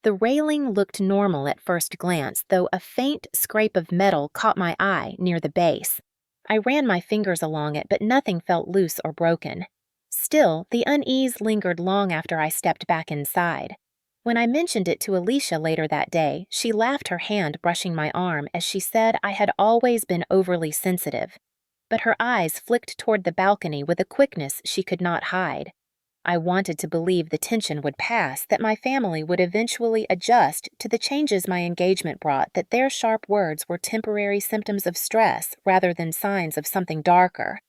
The railing looked normal at first glance, though a faint scrape of metal caught my eye near the base. I ran my fingers along it, but nothing felt loose or broken. Still, the unease lingered long after I stepped back inside. When I mentioned it to Alicia later that day, she laughed, her hand brushing my arm as she said I had always been overly sensitive. But her eyes flicked toward the balcony with a quickness she could not hide. I wanted to believe the tension would pass, that my family would eventually adjust to the changes my engagement brought, that their sharp words were temporary symptoms of stress rather than signs of something darker.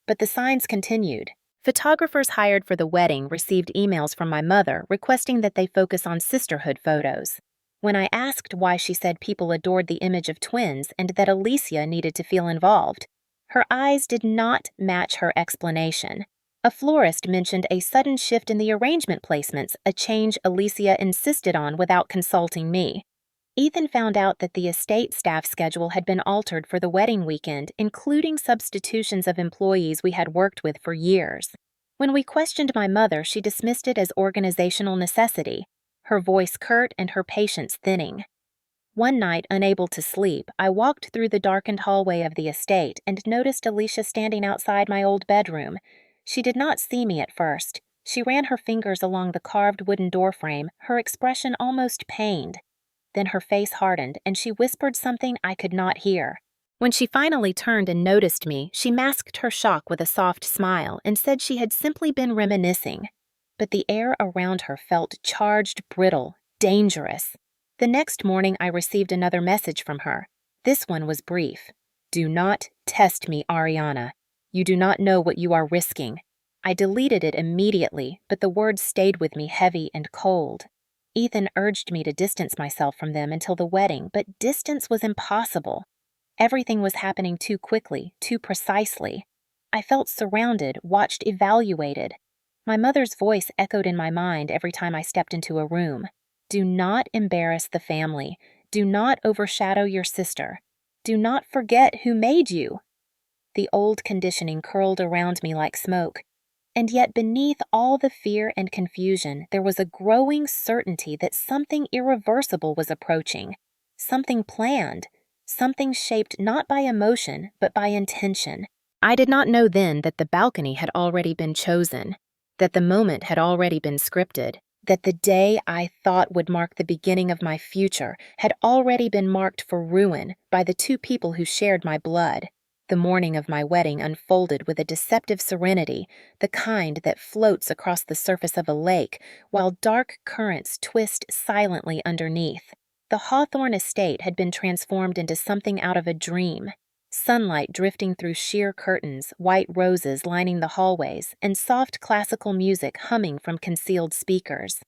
But the signs continued. Photographers hired for the wedding received emails from my mother requesting that they focus on sisterhood photos. When I asked why, she said people adored the image of twins and that Alicia needed to feel involved. Her eyes did not match her explanation. A florist mentioned a sudden shift in the arrangement placements, a change Alicia insisted on without consulting me. Ethan found out that the estate staff schedule had been altered for the wedding weekend, including substitutions of employees we had worked with for years. When we questioned my mother, she dismissed it as organizational necessity, her voice curt and her patience thinning. One night, unable to sleep, I walked through the darkened hallway of the estate and noticed Alicia standing outside my old bedroom. She did not see me at first. She ran her fingers along the carved wooden doorframe, her expression almost pained. Then her face hardened, and she whispered something I could not hear. When she finally turned and noticed me, she masked her shock with a soft smile and said she had simply been reminiscing. But the air around her felt charged, brittle, dangerous. The next morning, I received another message from her. This one was brief. "Do not test me, Ariana. You do not know what you are risking." I deleted it immediately, but the words stayed with me heavy and cold. Ethan urged me to distance myself from them until the wedding, but distance was impossible. Everything was happening too quickly, too precisely. I felt surrounded, watched, evaluated. My mother's voice echoed in my mind every time I stepped into a room. Do not embarrass the family. Do not overshadow your sister. Do not forget who made you. The old conditioning curled around me like smoke. And yet beneath all the fear and confusion, there was a growing certainty that something irreversible was approaching, something planned, something shaped not by emotion but by intention. I did not know then that the balcony had already been chosen, that the moment had already been scripted, that the day I thought would mark the beginning of my future had already been marked for ruin by the two people who shared my blood. The morning of my wedding unfolded with a deceptive serenity, the kind that floats across the surface of a lake, while dark currents twist silently underneath. The Hawthorne estate had been transformed into something out of a dream. Sunlight drifting through sheer curtains, white roses lining the hallways, and soft classical music humming from concealed speakers.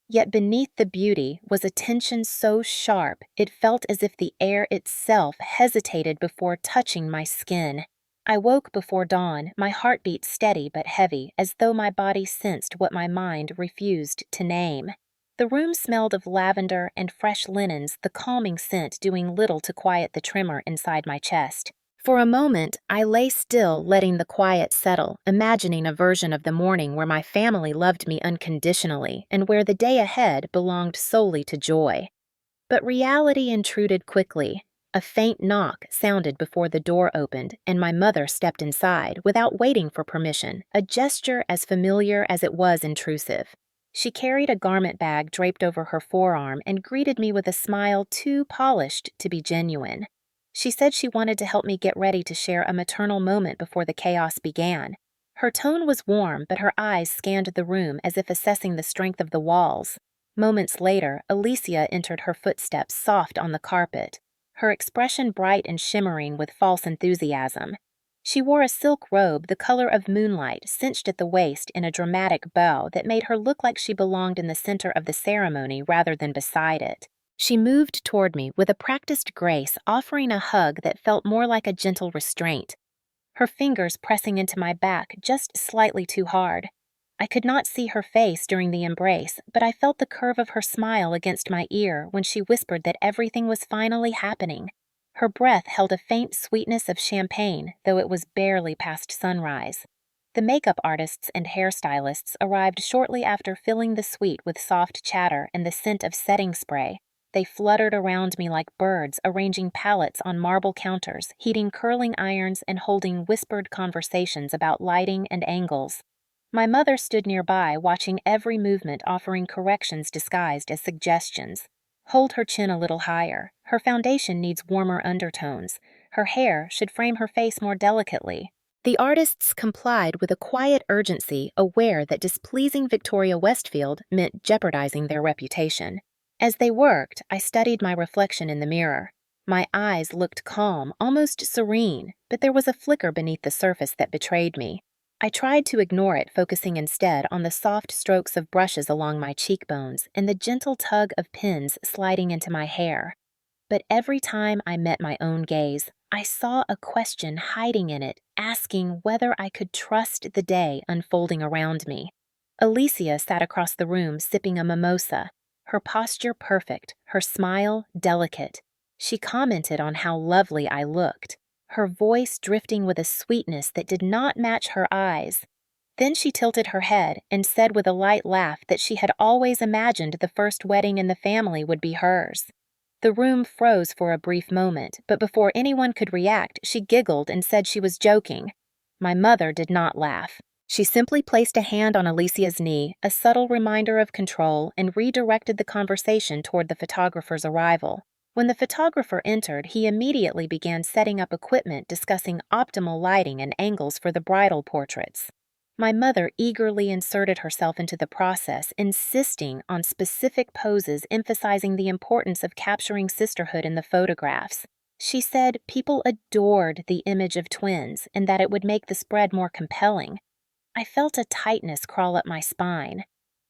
Yet beneath the beauty was a tension so sharp it felt as if the air itself hesitated before touching my skin. I woke before dawn, my heartbeat steady but heavy, as though my body sensed what my mind refused to name. The room smelled of lavender and fresh linens, the calming scent doing little to quiet the tremor inside my chest. For a moment, I lay still, letting the quiet settle, imagining a version of the morning where my family loved me unconditionally and where the day ahead belonged solely to joy. But reality intruded quickly. A faint knock sounded before the door opened, and my mother stepped inside without waiting for permission, a gesture as familiar as it was intrusive. She carried a garment bag draped over her forearm and greeted me with a smile too polished to be genuine. She said she wanted to help me get ready to share a maternal moment before the chaos began. Her tone was warm, but her eyes scanned the room as if assessing the strength of the walls. Moments later, Alicia entered, her footsteps soft on the carpet, her expression bright and shimmering with false enthusiasm. She wore a silk robe the color of moonlight, cinched at the waist in a dramatic bow that made her look like she belonged in the center of the ceremony rather than beside it. She moved toward me with a practiced grace, offering a hug that felt more like a gentle restraint, her fingers pressing into my back just slightly too hard. I could not see her face during the embrace, but I felt the curve of her smile against my ear when she whispered that everything was finally happening. Her breath held a faint sweetness of champagne, though it was barely past sunrise. The makeup artists and hairstylists arrived shortly after filling the suite with soft chatter and the scent of setting spray. They fluttered around me like birds, arranging palettes on marble counters, heating curling irons, and holding whispered conversations about lighting and angles. My mother stood nearby, watching every movement, offering corrections disguised as suggestions. Hold her chin a little higher. Her foundation needs warmer undertones. Her hair should frame her face more delicately. The artists complied with a quiet urgency, aware that displeasing Victoria Westfield meant jeopardizing their reputation. As they worked, I studied my reflection in the mirror. My eyes looked calm, almost serene, but there was a flicker beneath the surface that betrayed me. I tried to ignore it, focusing instead on the soft strokes of brushes along my cheekbones and the gentle tug of pins sliding into my hair. But every time I met my own gaze, I saw a question hiding in it, asking whether I could trust the day unfolding around me. Alicia sat across the room sipping a mimosa, her posture perfect, her smile delicate. She commented on how lovely I looked, her voice drifting with a sweetness that did not match her eyes. Then she tilted her head and said with a light laugh that she had always imagined the first wedding in the family would be hers. The room froze for a brief moment, but before anyone could react, she giggled and said she was joking. My mother did not laugh. She simply placed a hand on Alicia's knee, a subtle reminder of control, and redirected the conversation toward the photographer's arrival. When the photographer entered, he immediately began setting up equipment, discussing optimal lighting and angles for the bridal portraits. My mother eagerly inserted herself into the process, insisting on specific poses, emphasizing the importance of capturing sisterhood in the photographs. She said people adored the image of twins and that it would make the spread more compelling. I felt a tightness crawl up my spine.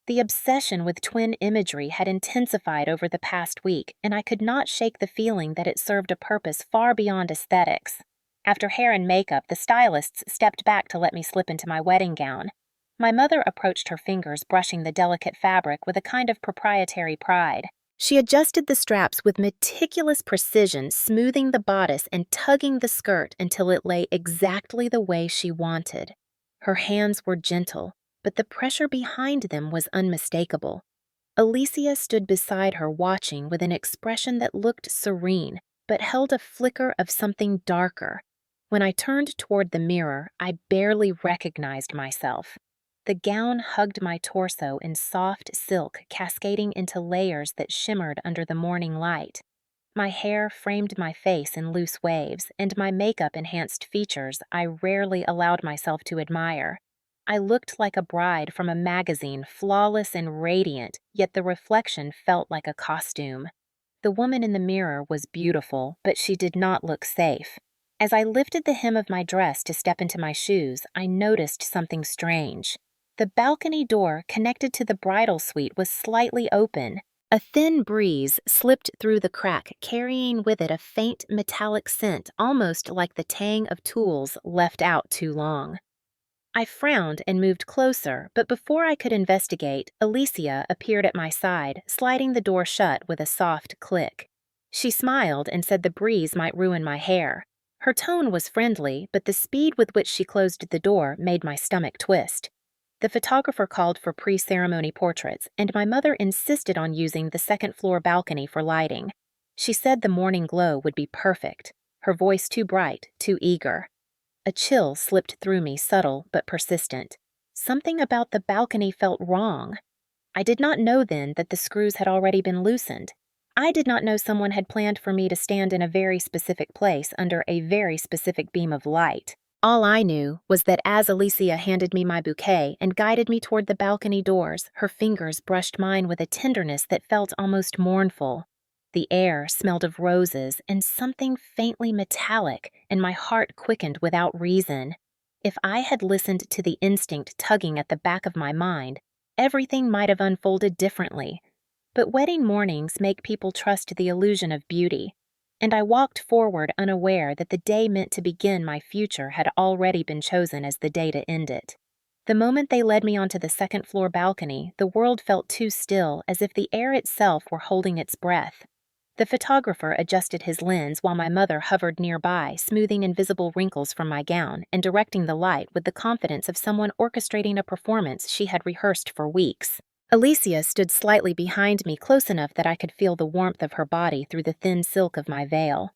The obsession with twin imagery had intensified over the past week, and I could not shake the feeling that it served a purpose far beyond aesthetics. After hair and makeup, the stylists stepped back to let me slip into my wedding gown. My mother approached her fingers, brushing the delicate fabric with a kind of proprietary pride. She adjusted the straps with meticulous precision, smoothing the bodice and tugging the skirt until it lay exactly the way she wanted. Her hands were gentle, but the pressure behind them was unmistakable. Alicia stood beside her, watching with an expression that looked serene, but held a flicker of something darker. When I turned toward the mirror, I barely recognized myself. The gown hugged my torso in soft silk, cascading into layers that shimmered under the morning light. My hair framed my face in loose waves, and my makeup enhanced features I rarely allowed myself to admire. I looked like a bride from a magazine, flawless and radiant, yet the reflection felt like a costume. The woman in the mirror was beautiful, but she did not look safe. As I lifted the hem of my dress to step into my shoes, I noticed something strange. The balcony door connected to the bridal suite was slightly open. A thin breeze slipped through the crack, carrying with it a faint metallic scent, almost like the tang of tools left out too long. I frowned and moved closer, but before I could investigate, Alicia appeared at my side, sliding the door shut with a soft click. She smiled and said the breeze might ruin my hair. Her tone was friendly, but the speed with which she closed the door made my stomach twist. The photographer called for pre-ceremony portraits, and my mother insisted on using the second-floor balcony for lighting. She said the morning glow would be perfect, her voice too bright, too eager. A chill slipped through me, subtle but persistent. Something about the balcony felt wrong. I did not know then that the screws had already been loosened. I did not know someone had planned for me to stand in a very specific place under a very specific beam of light. All I knew was that as Alicia handed me my bouquet and guided me toward the balcony doors, her fingers brushed mine with a tenderness that felt almost mournful. The air smelled of roses and something faintly metallic, and my heart quickened without reason. If I had listened to the instinct tugging at the back of my mind, everything might have unfolded differently. But wedding mornings make people trust the illusion of beauty, and I walked forward unaware that the day meant to begin my future had already been chosen as the day to end it. The moment they led me onto the second-floor balcony, the world felt too still, as if the air itself were holding its breath. The photographer adjusted his lens while my mother hovered nearby, smoothing invisible wrinkles from my gown and directing the light with the confidence of someone orchestrating a performance she had rehearsed for weeks. Alicia stood slightly behind me, close enough that I could feel the warmth of her body through the thin silk of my veil.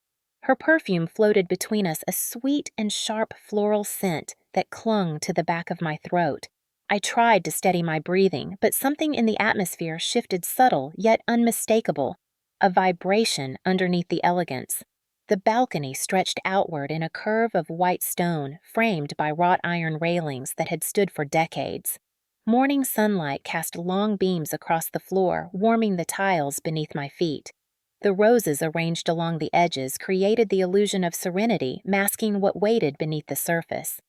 Her perfume floated between us, a sweet and sharp floral scent that clung to the back of my throat. I tried to steady my breathing, but something in the atmosphere shifted, subtle yet unmistakable, a vibration underneath the elegance. The balcony stretched outward in a curve of white stone, framed by wrought iron railings that had stood for decades. Morning sunlight cast long beams across the floor, warming the tiles beneath my feet. The roses arranged along the edges created the illusion of serenity, masking what waited beneath the surface.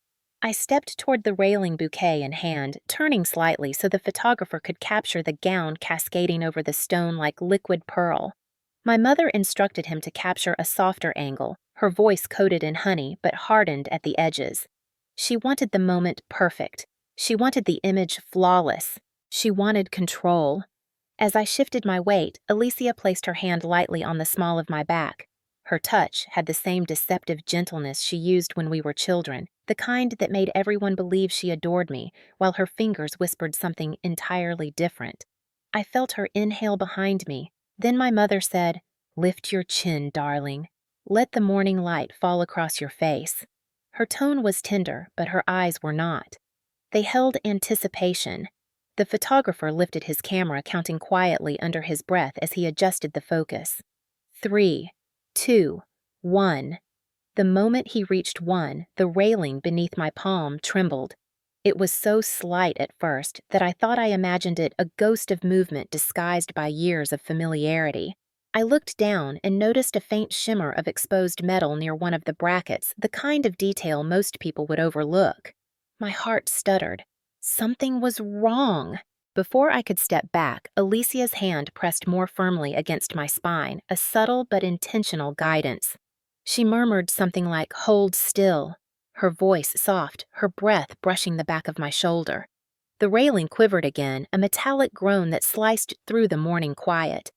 I stepped toward the railing, bouquet in hand, turning slightly so the photographer could capture the gown cascading over the stone like liquid pearl. My mother instructed him to capture a softer angle, her voice coated in honey but hardened at the edges. She wanted the moment perfect. She wanted the image flawless. She wanted control. As I shifted my weight, Alicia placed her hand lightly on the small of my back. Her touch had the same deceptive gentleness she used when we were children, the kind that made everyone believe she adored me, while her fingers whispered something entirely different. I felt her inhale behind me. Then my mother said, "Lift your chin, darling. Let the morning light fall across your face." Her tone was tender, but her eyes were not. They held anticipation. The photographer lifted his camera, counting quietly under his breath as he adjusted the focus. 3, 2, 1. The moment he reached 1, the railing beneath my palm trembled. It was so slight at first that I thought I imagined it a ghost of movement disguised by years of familiarity. I looked down and noticed a faint shimmer of exposed metal near one of the brackets, the kind of detail most people would overlook. My heart stuttered. Something was wrong. Before I could step back, Alicia's hand pressed more firmly against my spine, a subtle but intentional guidance. She murmured something like, "Hold still," her voice soft, her breath brushing the back of my shoulder. The railing quivered again, a metallic groan that sliced through the morning quiet.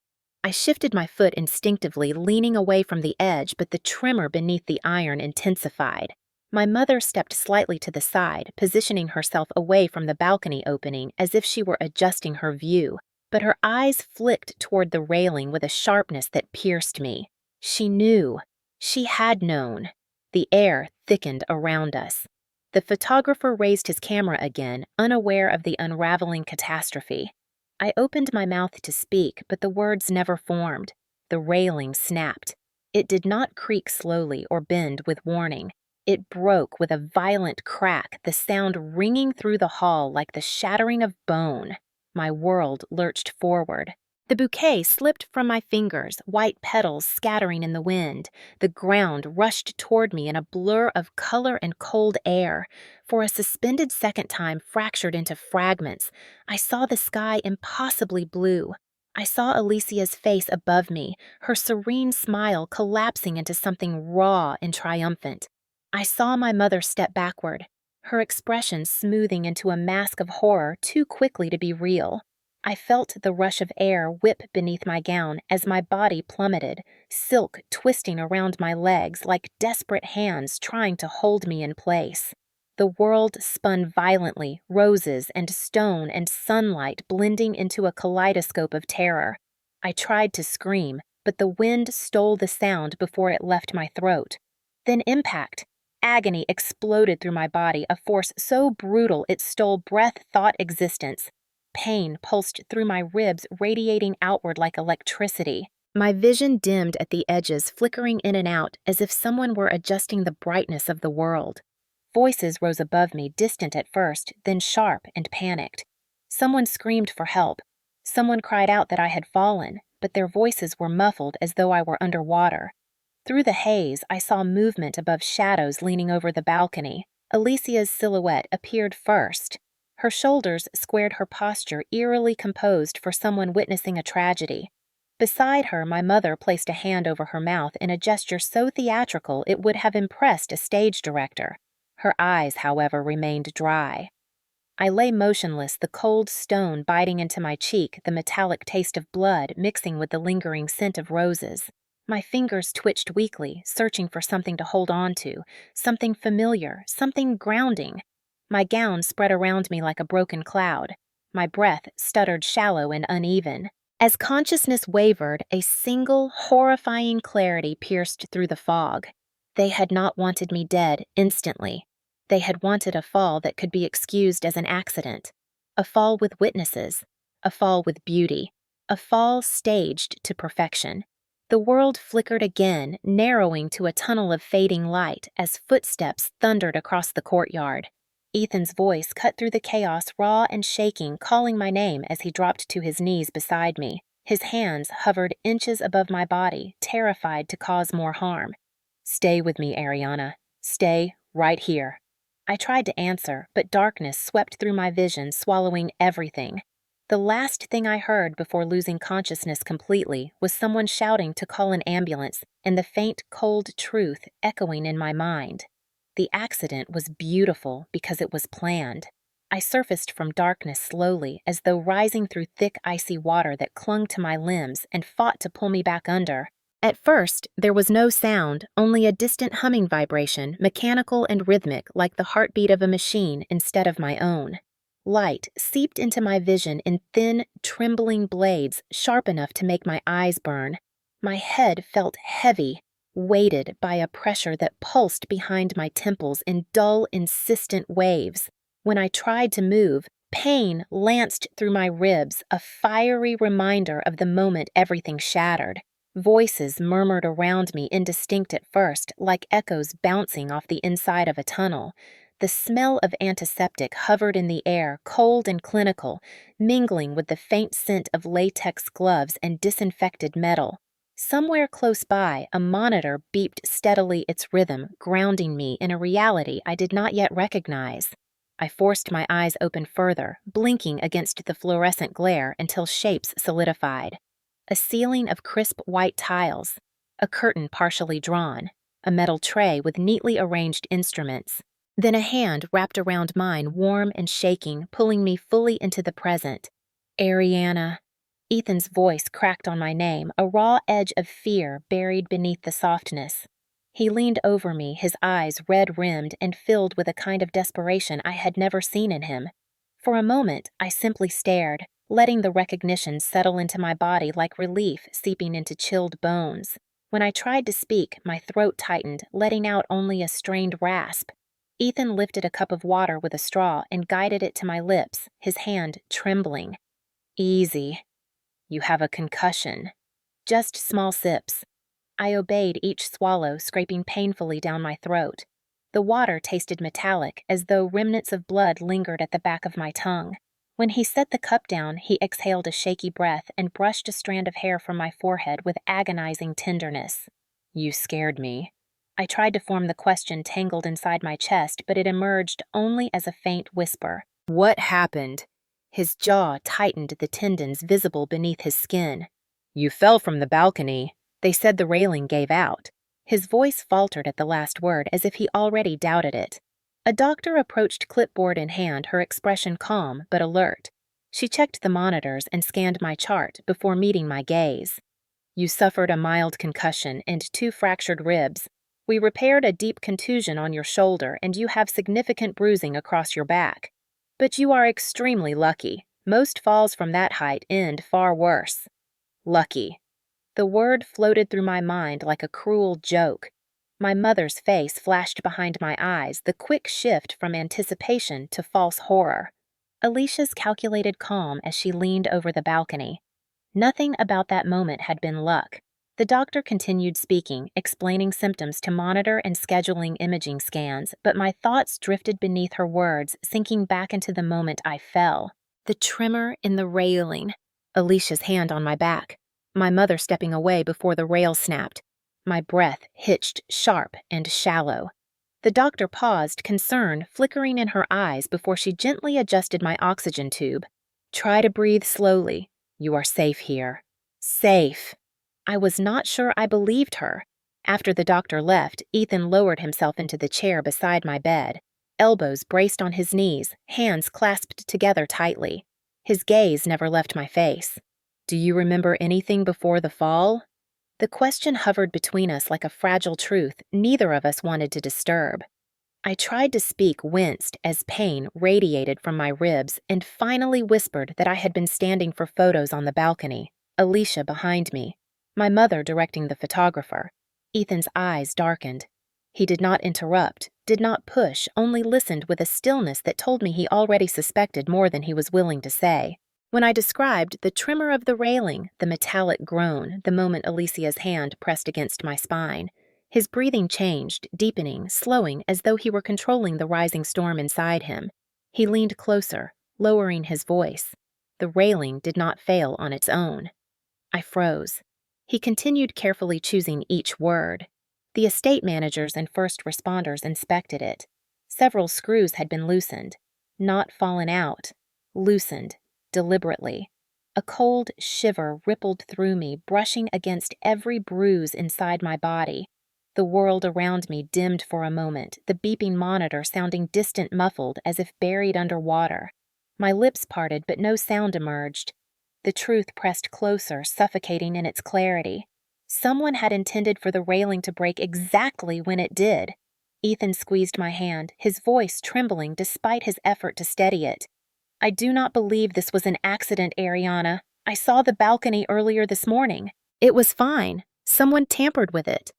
I shifted my foot instinctively, leaning away from the edge, but the tremor beneath the iron intensified. My mother stepped slightly to the side, positioning herself away from the balcony opening as if she were adjusting her view, but her eyes flicked toward the railing with a sharpness that pierced me. She knew. She had known. The air thickened around us. The photographer raised his camera again, unaware of the unraveling catastrophe. I opened my mouth to speak, but the words never formed. The railing snapped. It did not creak slowly or bend with warning. It broke with a violent crack, the sound ringing through the hall like the shattering of bone. My world lurched forward. The bouquet slipped from my fingers, white petals scattering in the wind. The ground rushed toward me in a blur of color and cold air. For a suspended second time fractured into fragments, I saw the sky impossibly blue. I saw Alicia's face above me, her serene smile collapsing into something raw and triumphant. I saw my mother step backward, her expression smoothing into a mask of horror too quickly to be real. I felt the rush of air whip beneath my gown as my body plummeted, silk twisting around my legs like desperate hands trying to hold me in place. The world spun violently, roses and stone and sunlight blending into a kaleidoscope of terror. I tried to scream, but the wind stole the sound before it left my throat. Then impact. Agony exploded through my body, a force so brutal it stole breath, thought, existence. Pain pulsed through my ribs, radiating outward like electricity. My vision dimmed at the edges, flickering in and out as if someone were adjusting the brightness of the world. Voices rose above me, distant at first, then sharp and panicked. Someone screamed for help. Someone cried out that I had fallen, but their voices were muffled as though I were underwater. Through the haze, I saw movement above shadows leaning over the balcony. Alicia's silhouette appeared first. Her shoulders squared her posture eerily composed for someone witnessing a tragedy. Beside her, my mother placed a hand over her mouth in a gesture so theatrical it would have impressed a stage director. Her eyes, however, remained dry. I lay motionless, the cold stone biting into my cheek, the metallic taste of blood mixing with the lingering scent of roses. My fingers twitched weakly, searching for something to hold on to, something familiar, something grounding. My gown spread around me like a broken cloud. My breath stuttered shallow and uneven. As consciousness wavered, a single, horrifying clarity pierced through the fog. They had not wanted me dead instantly. They had wanted a fall that could be excused as an accident. A fall with witnesses. A fall with beauty. A fall staged to perfection. The world flickered again, narrowing to a tunnel of fading light as footsteps thundered across the courtyard. Ethan's voice cut through the chaos, raw and shaking, calling my name as he dropped to his knees beside me. His hands hovered inches above my body, terrified to cause more harm. "Stay with me, Ariana. Stay right here." I tried to answer, but darkness swept through my vision, swallowing everything. The last thing I heard before losing consciousness completely was someone shouting to call an ambulance and the faint, cold truth echoing in my mind. The accident was beautiful because it was planned. I surfaced from darkness slowly, as though rising through thick, icy water that clung to my limbs and fought to pull me back under. At first, there was no sound, only a distant humming vibration, mechanical and rhythmic like the heartbeat of a machine instead of my own. Light seeped into my vision in thin, trembling blades, sharp enough to make my eyes burn. My head felt heavy, weighted by a pressure that pulsed behind my temples in dull, insistent waves. When I tried to move, pain lanced through my ribs, a fiery reminder of the moment everything shattered. Voices murmured around me, indistinct at first, like echoes bouncing off the inside of a tunnel. The smell of antiseptic hovered in the air, cold and clinical, mingling with the faint scent of latex gloves and disinfected metal. Somewhere close by, a monitor beeped steadily its rhythm, grounding me in a reality I did not yet recognize. I forced my eyes open further, blinking against the fluorescent glare until shapes solidified. A ceiling of crisp white tiles, a curtain partially drawn, a metal tray with neatly arranged instruments. Then a hand wrapped around mine, warm and shaking, pulling me fully into the present. "Ariana." Ethan's voice cracked on my name, a raw edge of fear buried beneath the softness. He leaned over me, his eyes red-rimmed and filled with a kind of desperation I had never seen in him. For a moment, I simply stared, letting the recognition settle into my body like relief seeping into chilled bones. When I tried to speak, my throat tightened, letting out only a strained rasp. Ethan lifted a cup of water with a straw and guided it to my lips, his hand trembling. "Easy. You have a concussion. Just small sips." I obeyed each swallow, scraping painfully down my throat. The water tasted metallic, as though remnants of blood lingered at the back of my tongue. When he set the cup down, he exhaled a shaky breath and brushed a strand of hair from my forehead with agonizing tenderness. "You scared me." I tried to form the question tangled inside my chest, but it emerged only as a faint whisper. "What happened?" His jaw tightened, the tendons visible beneath his skin. "You fell from the balcony. They said the railing gave out." His voice faltered at the last word, as if he already doubted it. A doctor approached, clipboard in hand, her expression calm but alert. She checked the monitors and scanned my chart before meeting my gaze. "You suffered a mild concussion and 2 fractured ribs. We repaired a deep contusion on your shoulder, and you have significant bruising across your back. But you are extremely lucky. Most falls from that height end far worse." Lucky. The word floated through my mind like a cruel joke. My mother's face flashed behind my eyes, the quick shift from anticipation to false horror. Alicia's calculated calm as she leaned over the balcony. Nothing about that moment had been luck. The doctor continued speaking, explaining symptoms to monitor and scheduling imaging scans, but my thoughts drifted beneath her words, sinking back into the moment I fell. The tremor in the railing. Alicia's hand on my back. my mother stepping away before the rail snapped. My breath hitched sharp and shallow. The doctor paused, concern flickering in her eyes before she gently adjusted my oxygen tube. Try to breathe slowly. You are safe here. Safe. I was not sure I believed her. After the doctor left, Ethan lowered himself into the chair beside my bed, elbows braced on his knees, hands clasped together tightly. His gaze never left my face. Do you remember anything before the fall? The question hovered between us like a fragile truth neither of us wanted to disturb. I tried to speak, winced as pain radiated from my ribs, and finally whispered that I had been standing for photos on the balcony, Alicia behind me, my mother directing the photographer. Ethan's eyes darkened. He did not interrupt, did not push, only listened with a stillness that told me he already suspected more than he was willing to say. When I described the tremor of the railing, the metallic groan, the moment Alicia's hand pressed against my spine, his breathing changed, deepening, slowing, as though he were controlling the rising storm inside him. He leaned closer, lowering his voice. The railing did not fail on its own. I froze. He continued carefully choosing each word. The estate managers and first responders inspected it. Several screws had been loosened. Not fallen out. Loosened. Deliberately. A cold shiver rippled through me, brushing against every bruise inside my body. The world around me dimmed for a moment, the beeping monitor sounding distant, muffled, as if buried under water. My lips parted, but no sound emerged. The truth pressed closer, suffocating in its clarity. Someone had intended for the railing to break exactly when it did. Ethan squeezed my hand, his voice trembling despite his effort to steady it. I do not believe this was an accident, Ariana. I saw the balcony earlier this morning. It was fine. Someone tampered with it.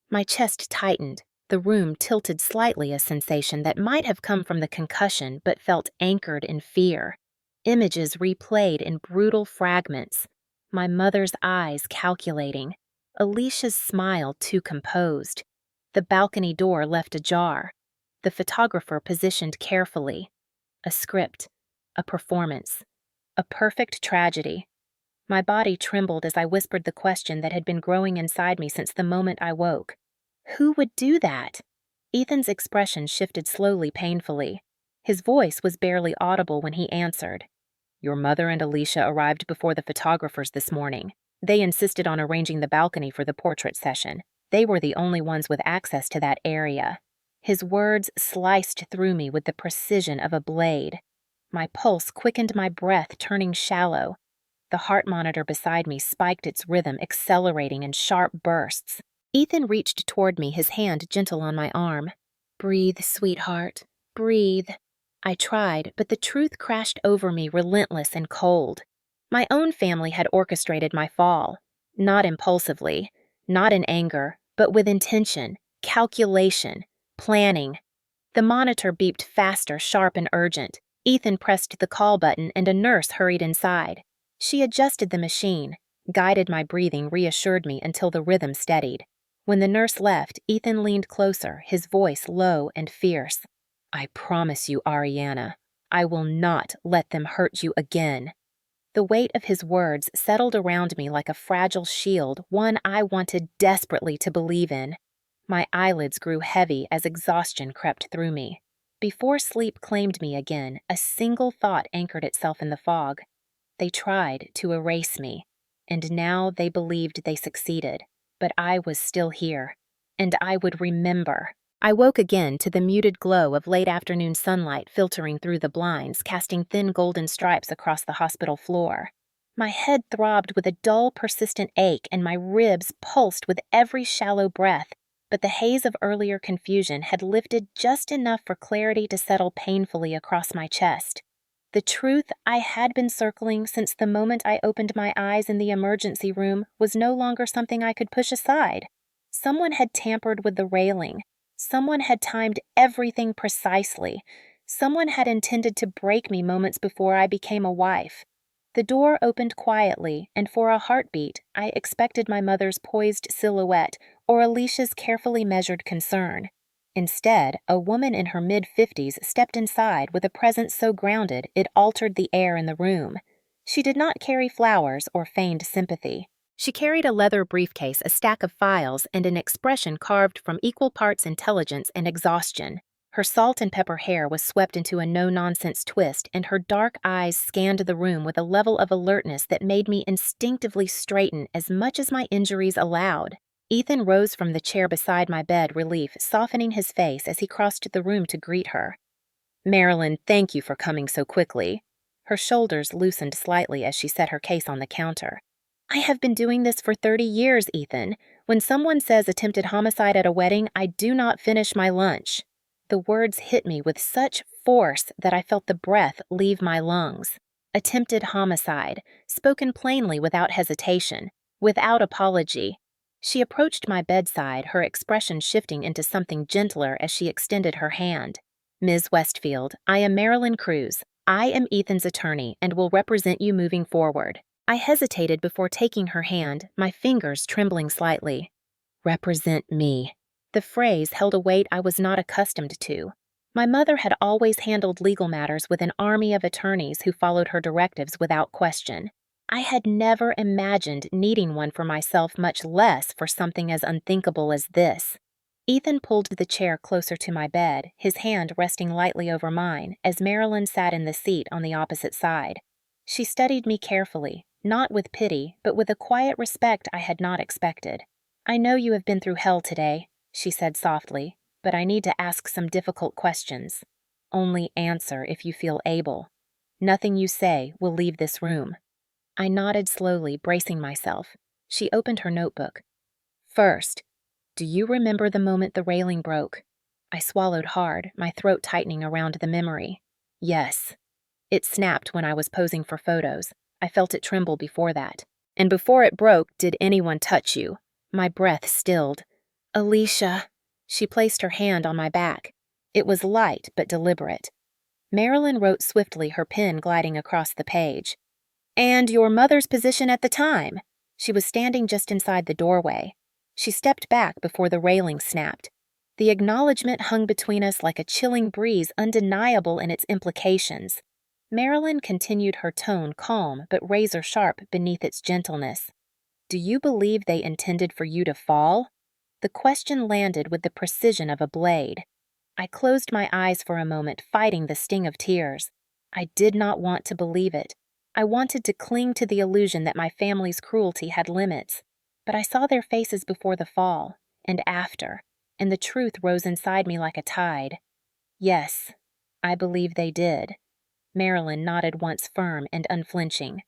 My chest tightened. The room tilted slightly, a sensation that might have come from the concussion but felt anchored in fear. Images replayed in brutal fragments. My mother's eyes calculating. Alicia's smile too composed. The balcony door left ajar. The photographer positioned carefully. A script. A performance. A perfect tragedy. My body trembled as I whispered the question that had been growing inside me since the moment I woke. Who would do that? Ethan's expression shifted slowly, painfully. His voice was barely audible when he answered. Your mother and Alicia arrived before the photographers this morning. They insisted on arranging the balcony for the portrait session. They were the only ones with access to that area. His words sliced through me with the precision of a blade. My pulse quickened, my breath turning shallow. The heart monitor beside me spiked its rhythm, accelerating in sharp bursts. Ethan reached toward me, his hand gentle on my arm. Breathe, sweetheart. Breathe. I tried, but the truth crashed over me, relentless and cold. My own family had orchestrated my fall. Not impulsively, not in anger, but with intention, calculation, planning. The monitor beeped faster, sharp and urgent. Ethan pressed the call button and a nurse hurried inside. She adjusted the machine, guided my breathing, reassured me until the rhythm steadied. When the nurse left, Ethan leaned closer, his voice low and fierce. I promise you, Ariana, I will not let them hurt you again. The weight of his words settled around me like a fragile shield, one I wanted desperately to believe in. My eyelids grew heavy as exhaustion crept through me. Before sleep claimed me again, a single thought anchored itself in the fog. They tried to erase me, and now they believed they succeeded. But I was still here, and I would remember. I woke again to the muted glow of late afternoon sunlight filtering through the blinds, casting thin golden stripes across the hospital floor. My head throbbed with a dull, persistent ache, and my ribs pulsed with every shallow breath. But the haze of earlier confusion had lifted just enough for clarity to settle painfully across my chest. The truth I had been circling since the moment I opened my eyes in the emergency room was no longer something I could push aside. Someone had tampered with the railing. Someone had timed everything precisely. Someone had intended to break me moments before I became a wife. The door opened quietly, and for a heartbeat, I expected my mother's poised silhouette or Alicia's carefully measured concern. Instead, a woman in her mid-50s stepped inside with a presence so grounded it altered the air in the room. She did not carry flowers or feigned sympathy. She carried a leather briefcase, a stack of files, and an expression carved from equal parts intelligence and exhaustion. Her salt and pepper hair was swept into a no-nonsense twist, and her dark eyes scanned the room with a level of alertness that made me instinctively straighten as much as my injuries allowed. Ethan rose from the chair beside my bed, relief softening his face as he crossed the room to greet her. "Marilyn, thank you for coming so quickly." Her shoulders loosened slightly as she set her case on the counter. "I have been doing this for 30 years, Ethan. When someone says attempted homicide at a wedding, I do not finish my lunch." The words hit me with such force that I felt the breath leave my lungs. Attempted homicide, spoken plainly without hesitation, without apology. She approached my bedside, her expression shifting into something gentler as she extended her hand. "Ms. Westfield, I am Marilyn Cruz. I am Ethan's attorney and will represent you moving forward." I hesitated before taking her hand, my fingers trembling slightly. "Represent me." The phrase held a weight I was not accustomed to. My mother had always handled legal matters with an army of attorneys who followed her directives without question. I had never imagined needing one for myself, much less for something as unthinkable as this. Ethan pulled the chair closer to my bed, his hand resting lightly over mine, as Marilyn sat in the seat on the opposite side. She studied me carefully, not with pity, but with a quiet respect I had not expected. "I know you have been through hell today," she said softly, "but I need to ask some difficult questions. Only answer if you feel able. Nothing you say will leave this room." I nodded slowly, bracing myself. She opened her notebook. "First, do you remember the moment the railing broke?" I swallowed hard, my throat tightening around the memory. "Yes. It snapped when I was posing for photos. I felt it tremble before that. And before it broke, did anyone touch you?" My breath stilled. "Alicia." She placed her hand on my back. It was light but deliberate. Marilyn wrote swiftly, her pen gliding across the page. "And your mother's position at the time?" She was standing just inside the doorway. She stepped back before the railing snapped. The acknowledgement hung between us like a chilling breeze, undeniable in its implications. Marilyn continued, her tone calm but razor-sharp beneath its gentleness. "Do you believe they intended for you to fall?" The question landed with the precision of a blade. I closed my eyes for a moment, fighting the sting of tears. I did not want to believe it. I wanted to cling to the illusion that my family's cruelty had limits. But I saw their faces before the fall, and after, and the truth rose inside me like a tide. Yes, I believe they did. Marilyn nodded once, firm and unflinching.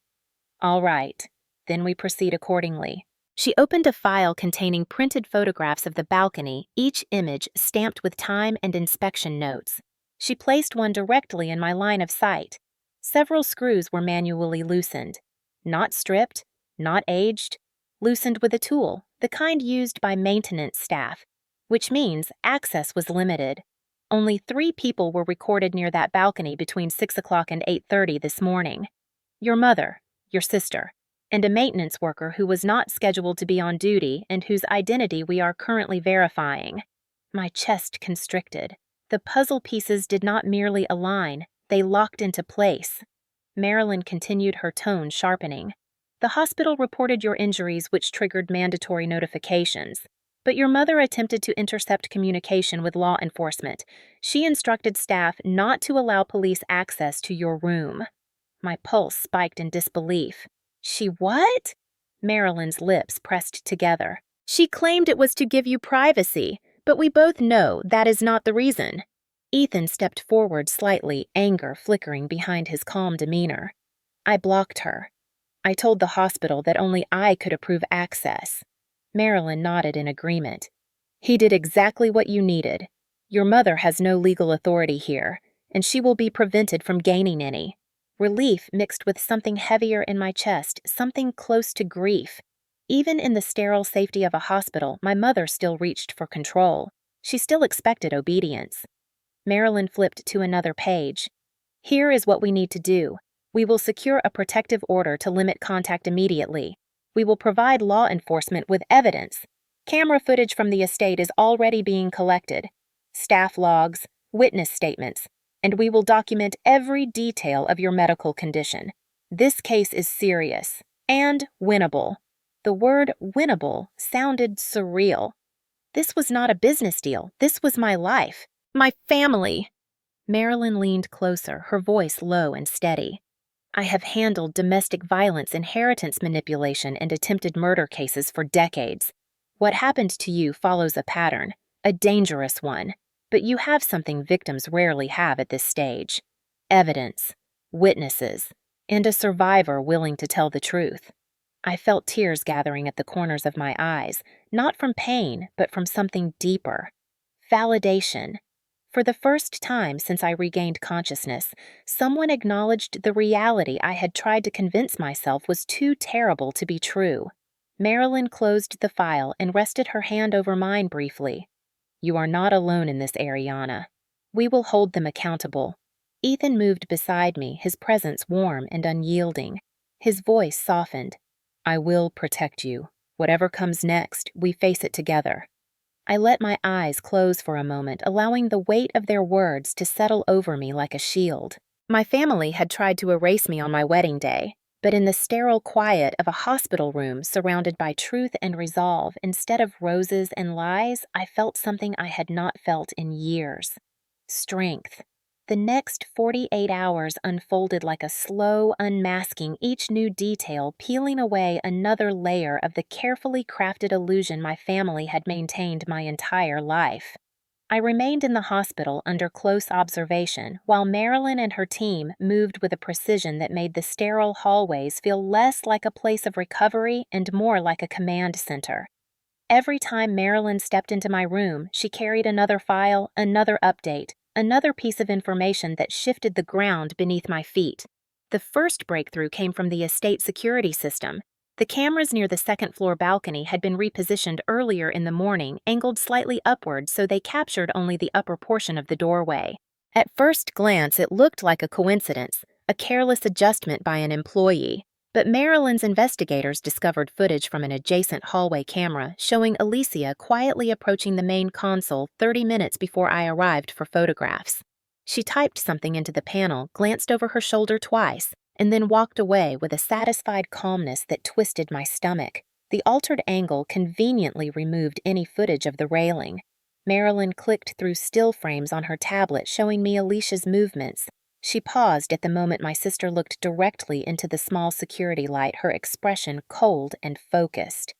"All right, then we proceed accordingly." She opened a file containing printed photographs of the balcony, each image stamped with time and inspection notes. She placed one directly in my line of sight. Several screws were manually loosened. Not stripped, not aged, loosened with a tool, the kind used by maintenance staff, which means access was limited. Only 3 people were recorded near that balcony between 6 o'clock and 8:30 this morning. Your mother, your sister, and a maintenance worker who was not scheduled to be on duty and whose identity we are currently verifying. My chest constricted. The puzzle pieces did not merely align, they locked into place. Marilyn continued, her tone sharpening. "The hospital reported your injuries, which triggered mandatory notifications. But your mother attempted to intercept communication with law enforcement. She instructed staff not to allow police access to your room." My pulse spiked in disbelief. "She what?" Marilyn's lips pressed together. "She claimed it was to give you privacy, but we both know that is not the reason." Ethan stepped forward slightly, anger flickering behind his calm demeanor. "I blocked her. I told the hospital that only I could approve access." Marilyn nodded in agreement. "He did exactly what you needed. Your mother has no legal authority here, and she will be prevented from gaining any." Relief mixed with something heavier in my chest, something close to grief. Even in the sterile safety of a hospital, my mother still reached for control. She still expected obedience. Marilyn flipped to another page. "Here is what we need to do. We will secure a protective order to limit contact immediately. We will provide law enforcement with evidence. Camera footage from the estate is already being collected. Staff logs, witness statements, and we will document every detail of your medical condition. This case is serious and winnable." The word winnable sounded surreal. This was not a business deal. This was my life. My family. Marilyn leaned closer, her voice low and steady. I have handled domestic violence, inheritance manipulation, and attempted murder cases for decades. What happened to you follows a pattern, a dangerous one, but you have something victims rarely have at this stage: evidence, witnesses, and a survivor willing to tell the truth. I felt tears gathering at the corners of my eyes, not from pain, but from something deeper. Validation. For the first time since I regained consciousness, someone acknowledged the reality I had tried to convince myself was too terrible to be true. Marilyn closed the file and rested her hand over mine briefly. You are not alone in this, Ariana. We will hold them accountable. Ethan moved beside me, his presence warm and unyielding. His voice softened. I will protect you. Whatever comes next, we face it together. I let my eyes close for a moment, allowing the weight of their words to settle over me like a shield. My family had tried to erase me on my wedding day, but in the sterile quiet of a hospital room surrounded by truth and resolve instead of roses and lies, I felt something I had not felt in years. Strength. The next 48 hours unfolded like a slow unmasking, each new detail peeling away another layer of the carefully crafted illusion my family had maintained my entire life. I remained in the hospital under close observation while Marilyn and her team moved with a precision that made the sterile hallways feel less like a place of recovery and more like a command center. Every time Marilyn stepped into my room, she carried another file, another update, another piece of information that shifted the ground beneath my feet. The first breakthrough came from the estate security system. The cameras near the second-floor balcony had been repositioned earlier in the morning, angled slightly upward so they captured only the upper portion of the doorway. At first glance, it looked like a coincidence, a careless adjustment by an employee. But Marilyn's investigators discovered footage from an adjacent hallway camera showing Alicia quietly approaching the main console 30 minutes before I arrived for photographs. She typed something into the panel, glanced over her shoulder twice, and then walked away with a satisfied calmness that twisted my stomach. The altered angle conveniently removed any footage of the railing. Marilyn clicked through still frames on her tablet showing me Alicia's movements. She paused at the moment my sister looked directly into the small security light, her expression cold and focused.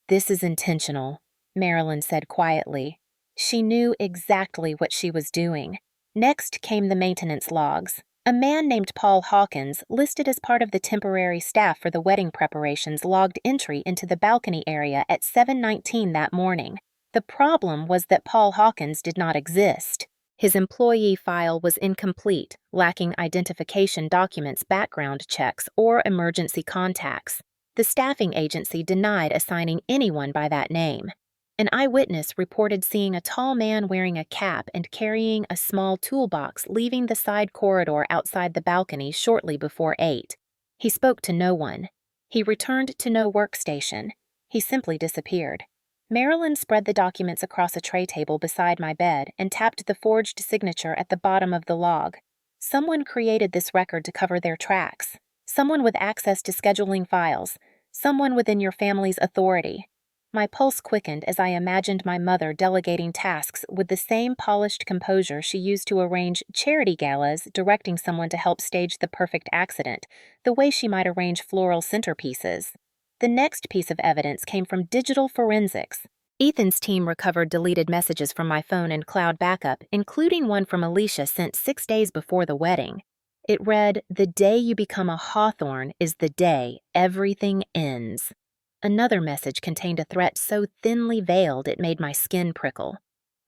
This is intentional, Marilyn said quietly. She knew exactly what she was doing. Next came the maintenance logs. A man named Paul Hawkins, listed as part of the temporary staff for the wedding preparations, logged entry into the balcony area at 7:19 that morning. The problem was that Paul Hawkins did not exist. His employee file was incomplete, lacking identification documents, background checks, or emergency contacts. The staffing agency denied assigning anyone by that name. An eyewitness reported seeing a tall man wearing a cap and carrying a small toolbox leaving the side corridor outside the balcony shortly before 8. He spoke to no one. He returned to no workstation. He simply disappeared. Marilyn spread the documents across a tray table beside my bed and tapped the forged signature at the bottom of the log. Someone created this record to cover their tracks. Someone with access to scheduling files. Someone within your family's authority. My pulse quickened as I imagined my mother delegating tasks with the same polished composure she used to arrange charity galas, directing someone to help stage the perfect accident, the way she might arrange floral centerpieces. The next piece of evidence came from digital forensics. Ethan's team recovered deleted messages from my phone and cloud backup, including one from Alicia sent 6 days before the wedding. It read, "The day you become a hawthorn is the day everything ends." Another message contained a threat so thinly veiled it made my skin prickle.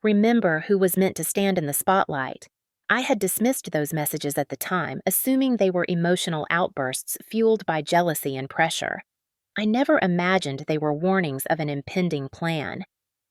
Remember who was meant to stand in the spotlight. I had dismissed those messages at the time, assuming they were emotional outbursts fueled by jealousy and pressure. I never imagined they were warnings of an impending plan.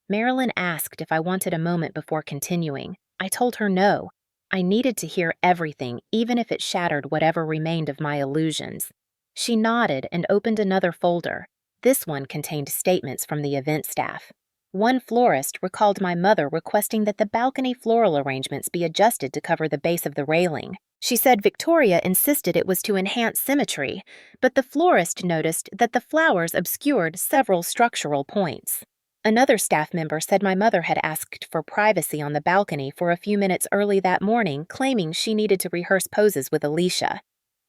Marilyn asked if I wanted a moment before continuing. I told her no. I needed to hear everything, even if it shattered whatever remained of my illusions. She nodded and opened another folder. This one contained statements from the event staff. One florist recalled my mother requesting that the balcony floral arrangements be adjusted to cover the base of the railing. She said Victoria insisted it was to enhance symmetry, but the florist noticed that the flowers obscured several structural points. Another staff member said my mother had asked for privacy on the balcony for a few minutes early that morning, claiming she needed to rehearse poses with Alicia.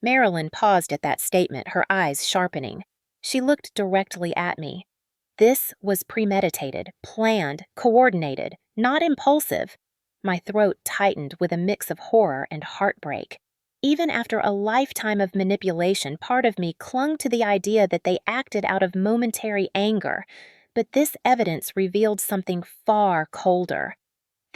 Marilyn paused at that statement, her eyes sharpening. She looked directly at me. This was premeditated, planned, coordinated, not impulsive. My throat tightened with a mix of horror and heartbreak. Even after a lifetime of manipulation, part of me clung to the idea that they acted out of momentary anger, but this evidence revealed something far colder.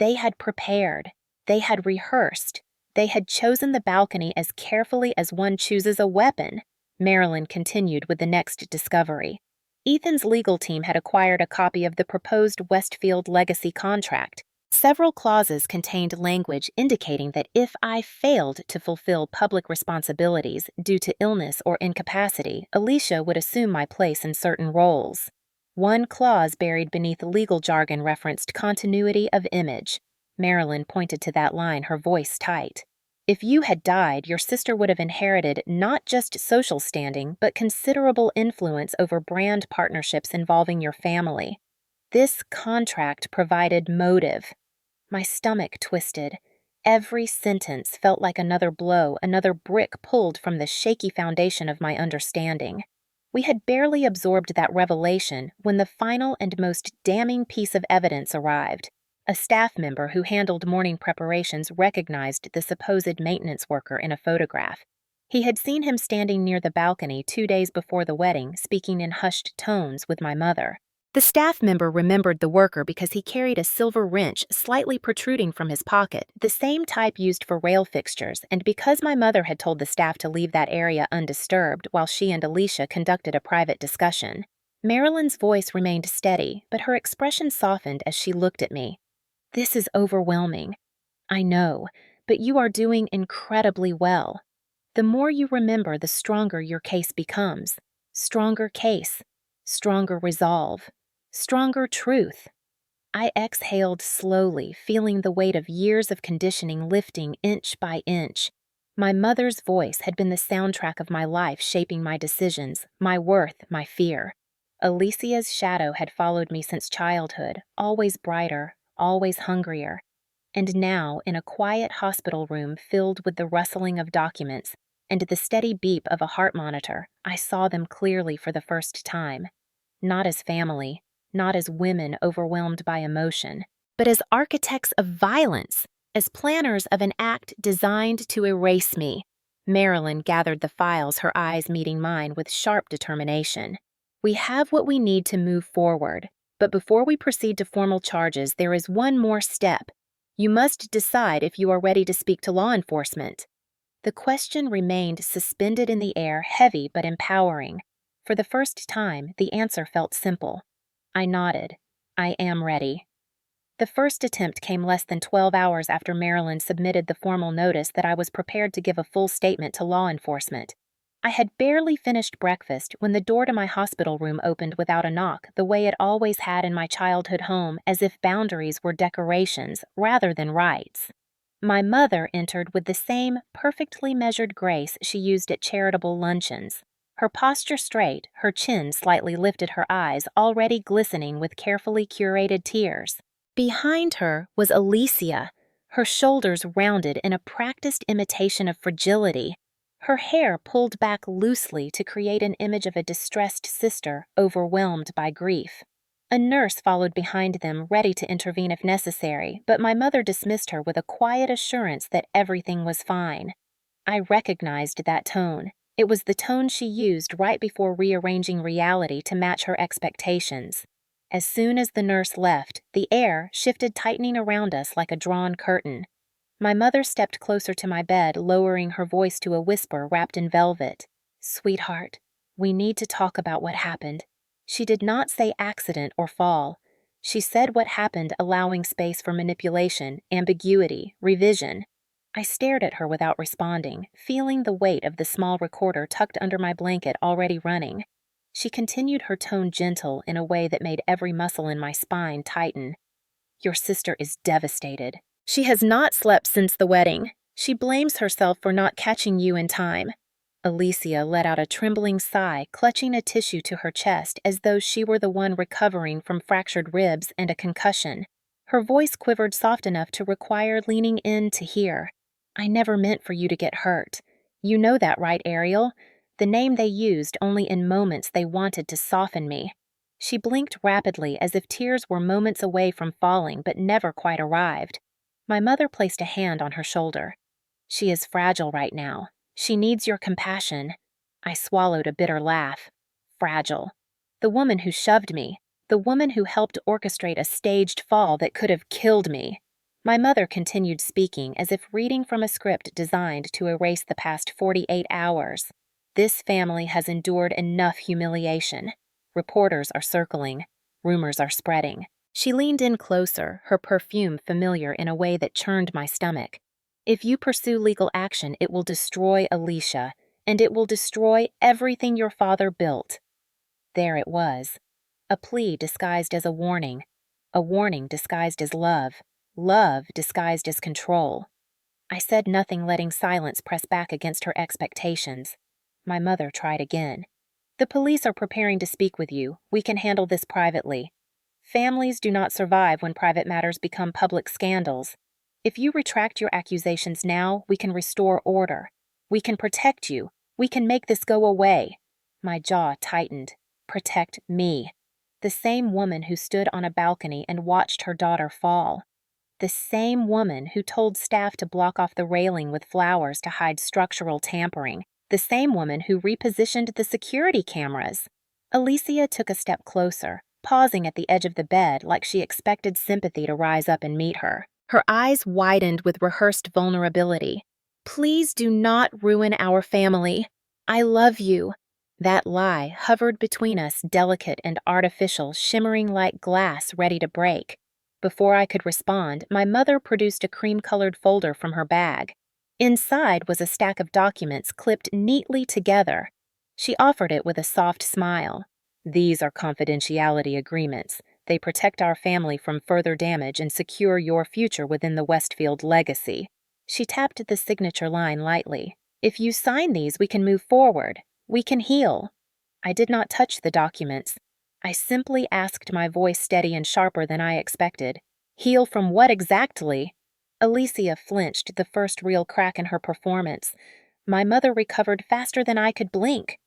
They had prepared. They had rehearsed. They had chosen the balcony as carefully as one chooses a weapon. Marilyn continued with the next discovery. Ethan's legal team had acquired a copy of the proposed Westfield legacy contract. Several clauses contained language indicating that if I failed to fulfill public responsibilities due to illness or incapacity, Alicia would assume my place in certain roles. One clause buried beneath legal jargon referenced continuity of image. Marilyn pointed to that line, her voice tight. If you had died, your sister would have inherited not just social standing, but considerable influence over brand partnerships involving your family. This contract provided motive. My stomach twisted. Every sentence felt like another blow, another brick pulled from the shaky foundation of my understanding. We had barely absorbed that revelation when the final and most damning piece of evidence arrived. A staff member who handled morning preparations recognized the supposed maintenance worker in a photograph. He had seen him standing near the balcony 2 days before the wedding, speaking in hushed tones with my mother. The staff member remembered the worker because he carried a silver wrench slightly protruding from his pocket, the same type used for rail fixtures, and because my mother had told the staff to leave that area undisturbed while she and Alicia conducted a private discussion. Marilyn's voice remained steady, but her expression softened as she looked at me. This is overwhelming. I know, but you are doing incredibly well. The more you remember, the stronger your case becomes. Stronger case. Stronger resolve. Stronger truth. I exhaled slowly, feeling the weight of years of conditioning lifting inch by inch. My mother's voice had been the soundtrack of my life, shaping my decisions, my worth, my fear. Alicia's shadow had followed me since childhood, always brighter, always hungrier. And now, in a quiet hospital room filled with the rustling of documents and the steady beep of a heart monitor, I saw them clearly for the first time. Not as family, not as women overwhelmed by emotion, but as architects of violence, as planners of an act designed to erase me. Marilyn gathered the files, her eyes meeting mine with sharp determination. We have what we need to move forward, but before we proceed to formal charges, there is one more step. You must decide if you are ready to speak to law enforcement. The question remained suspended in the air, heavy but empowering. For the first time, the answer felt simple. I nodded. I am ready. The first attempt came less than 12 hours after Marilyn submitted the formal notice that I was prepared to give a full statement to law enforcement. I had barely finished breakfast when the door to my hospital room opened without a knock, the way it always had in my childhood home, as if boundaries were decorations rather than rights. My mother entered with the same perfectly measured grace she used at charitable luncheons. Her posture straight, her chin slightly lifted, her eyes already glistening with carefully curated tears. Behind her was Alicia, her shoulders rounded in a practiced imitation of fragility, her hair pulled back loosely to create an image of a distressed sister overwhelmed by grief. A nurse followed behind them, ready to intervene if necessary, but my mother dismissed her with a quiet assurance that everything was fine. I recognized that tone. It was the tone she used right before rearranging reality to match her expectations. As soon as the nurse left, the air shifted, tightening around us like a drawn curtain. My mother stepped closer to my bed, lowering her voice to a whisper wrapped in velvet. "Sweetheart, we need to talk about what happened." She did not say accident or fall. She said what happened, allowing space for manipulation, ambiguity, revision. I stared at her without responding, feeling the weight of the small recorder tucked under my blanket already running. She continued, her tone gentle in a way that made every muscle in my spine tighten. "Your sister is devastated. She has not slept since the wedding. She blames herself for not catching you in time." Alicia let out a trembling sigh, clutching a tissue to her chest as though she were the one recovering from fractured ribs and a concussion. Her voice quivered soft enough to require leaning in to hear. "I never meant for you to get hurt. You know that, right, Ariel? The name they used only in moments they wanted to soften me." She blinked rapidly as if tears were moments away from falling but never quite arrived. My mother placed a hand on her shoulder. "She is fragile right now. She needs your compassion." I swallowed a bitter laugh. Fragile. The woman who shoved me. The woman who helped orchestrate a staged fall that could have killed me. My mother continued speaking as if reading from a script designed to erase the past 48 hours. "This family has endured enough humiliation. Reporters are circling. Rumors are spreading." She leaned in closer, her perfume familiar in a way that churned my stomach. "If you pursue legal action, it will destroy Alicia, and it will destroy everything your father built." There it was. A plea disguised as a warning disguised as love disguised as control. I said nothing, letting silence press back against her expectations. My mother tried again. "The police are preparing to speak with you. We can handle this privately." Families do not survive when private matters become public scandals. If you retract your accusations now, we can restore order. We can protect you. We can make this go away. My jaw tightened. Protect me. The same woman who stood on a balcony and watched her daughter fall. The same woman who told staff to block off the railing with flowers to hide structural tampering. The same woman who repositioned the security cameras. Alicia took a step closer, pausing at the edge of the bed like she expected sympathy to rise up and meet her. Her eyes widened with rehearsed vulnerability. "Please do not ruin our family. I love you." That lie hovered between us, delicate and artificial, shimmering like glass ready to break. Before I could respond, my mother produced a cream-colored folder from her bag. Inside was a stack of documents clipped neatly together. She offered it with a soft smile. "These are confidentiality agreements. They protect our family from further damage and secure your future within the Westfield legacy." She tapped the signature line lightly. "If you sign these, we can move forward. We can heal." I did not touch the documents. I simply asked, my voice steady and sharper than I expected. "Heal from what exactly?" Alicia flinched, the first real crack in her performance. My mother recovered faster than I could blink.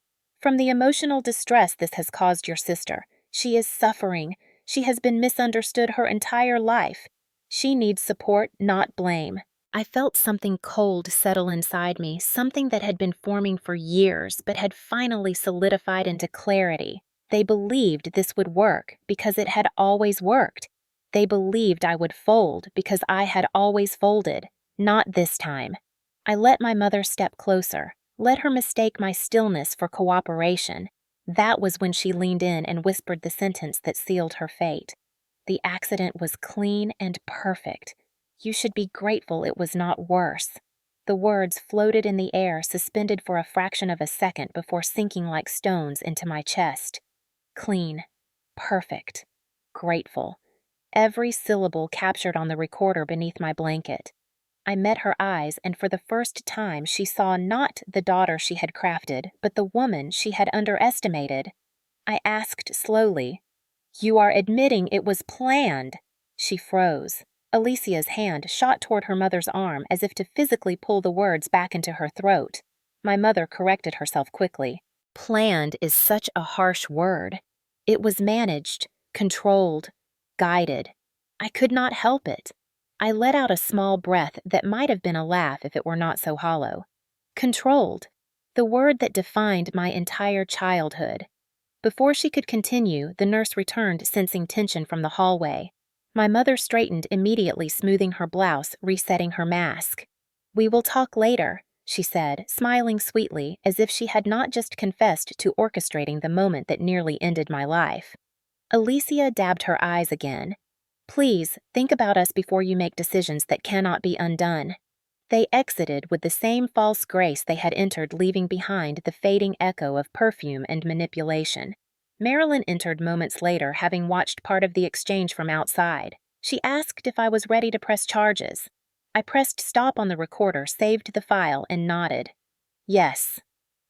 "From the emotional distress this has caused your sister. She is suffering. She has been misunderstood her entire life. She needs support, not blame." I felt something cold settle inside me, something that had been forming for years but had finally solidified into clarity. They believed this would work because it had always worked. They believed I would fold because I had always folded. Not this time. I let my mother step closer, let her mistake my stillness for cooperation. That was when she leaned in and whispered the sentence that sealed her fate. "The accident was clean and perfect. You should be grateful it was not worse." The words floated in the air, suspended for a fraction of a second before sinking like stones into my chest. Clean. Perfect. Grateful. Every syllable captured on the recorder beneath my blanket. I met her eyes, and for the first time she saw not the daughter she had crafted, but the woman she had underestimated. I asked slowly, "You are admitting it was planned?" She froze. Alicia's hand shot toward her mother's arm as if to physically pull the words back into her throat. My mother corrected herself quickly. "Planned is such a harsh word. It was managed, controlled, guided. I could not help it." I let out a small breath that might have been a laugh if it were not so hollow. Controlled. The word that defined my entire childhood. Before she could continue, the nurse returned, sensing tension from the hallway. My mother straightened immediately, smoothing her blouse, resetting her mask. "We will talk later," she said, smiling sweetly, as if she had not just confessed to orchestrating the moment that nearly ended my life. Alicia dabbed her eyes again. "Please, think about us before you make decisions that cannot be undone." They exited with the same false grace they had entered, leaving behind the fading echo of perfume and manipulation. Marilyn entered moments later, having watched part of the exchange from outside. She asked if I was ready to press charges. I pressed stop on the recorder, saved the file, and nodded. Yes,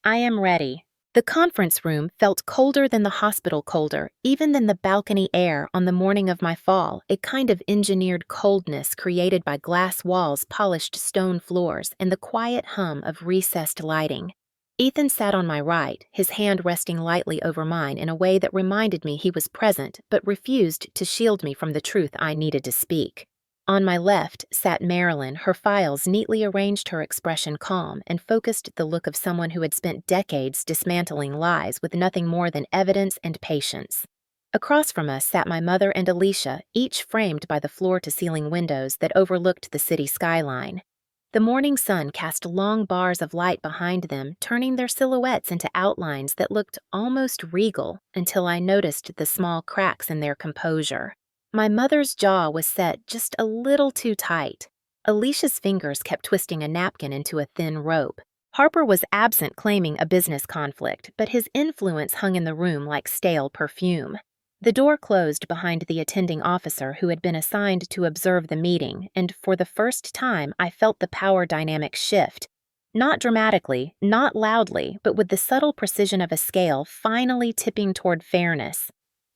I am ready. The conference room felt colder than the hospital colder, even than the balcony air on the morning of my fall, a kind of engineered coldness created by glass walls, polished stone floors, and the quiet hum of recessed lighting. Ethan sat on my right, his hand resting lightly over mine in a way that reminded me he was present but refused to shield me from the truth I needed to speak. On my left sat Marilyn, her files neatly arranged, her expression calm and focused, the look of someone who had spent decades dismantling lies with nothing more than evidence and patience. Across from us sat my mother and Alicia, each framed by the floor-to-ceiling windows that overlooked the city skyline. The morning sun cast long bars of light behind them, turning their silhouettes into outlines that looked almost regal until I noticed the small cracks in their composure. My mother's jaw was set just a little too tight. Alicia's fingers kept twisting a napkin into a thin rope. Harper was absent, claiming a business conflict, but his influence hung in the room like stale perfume. The door closed behind the attending officer who had been assigned to observe the meeting, and for the first time I felt the power dynamic shift. Not dramatically, not loudly, but with the subtle precision of a scale finally tipping toward fairness.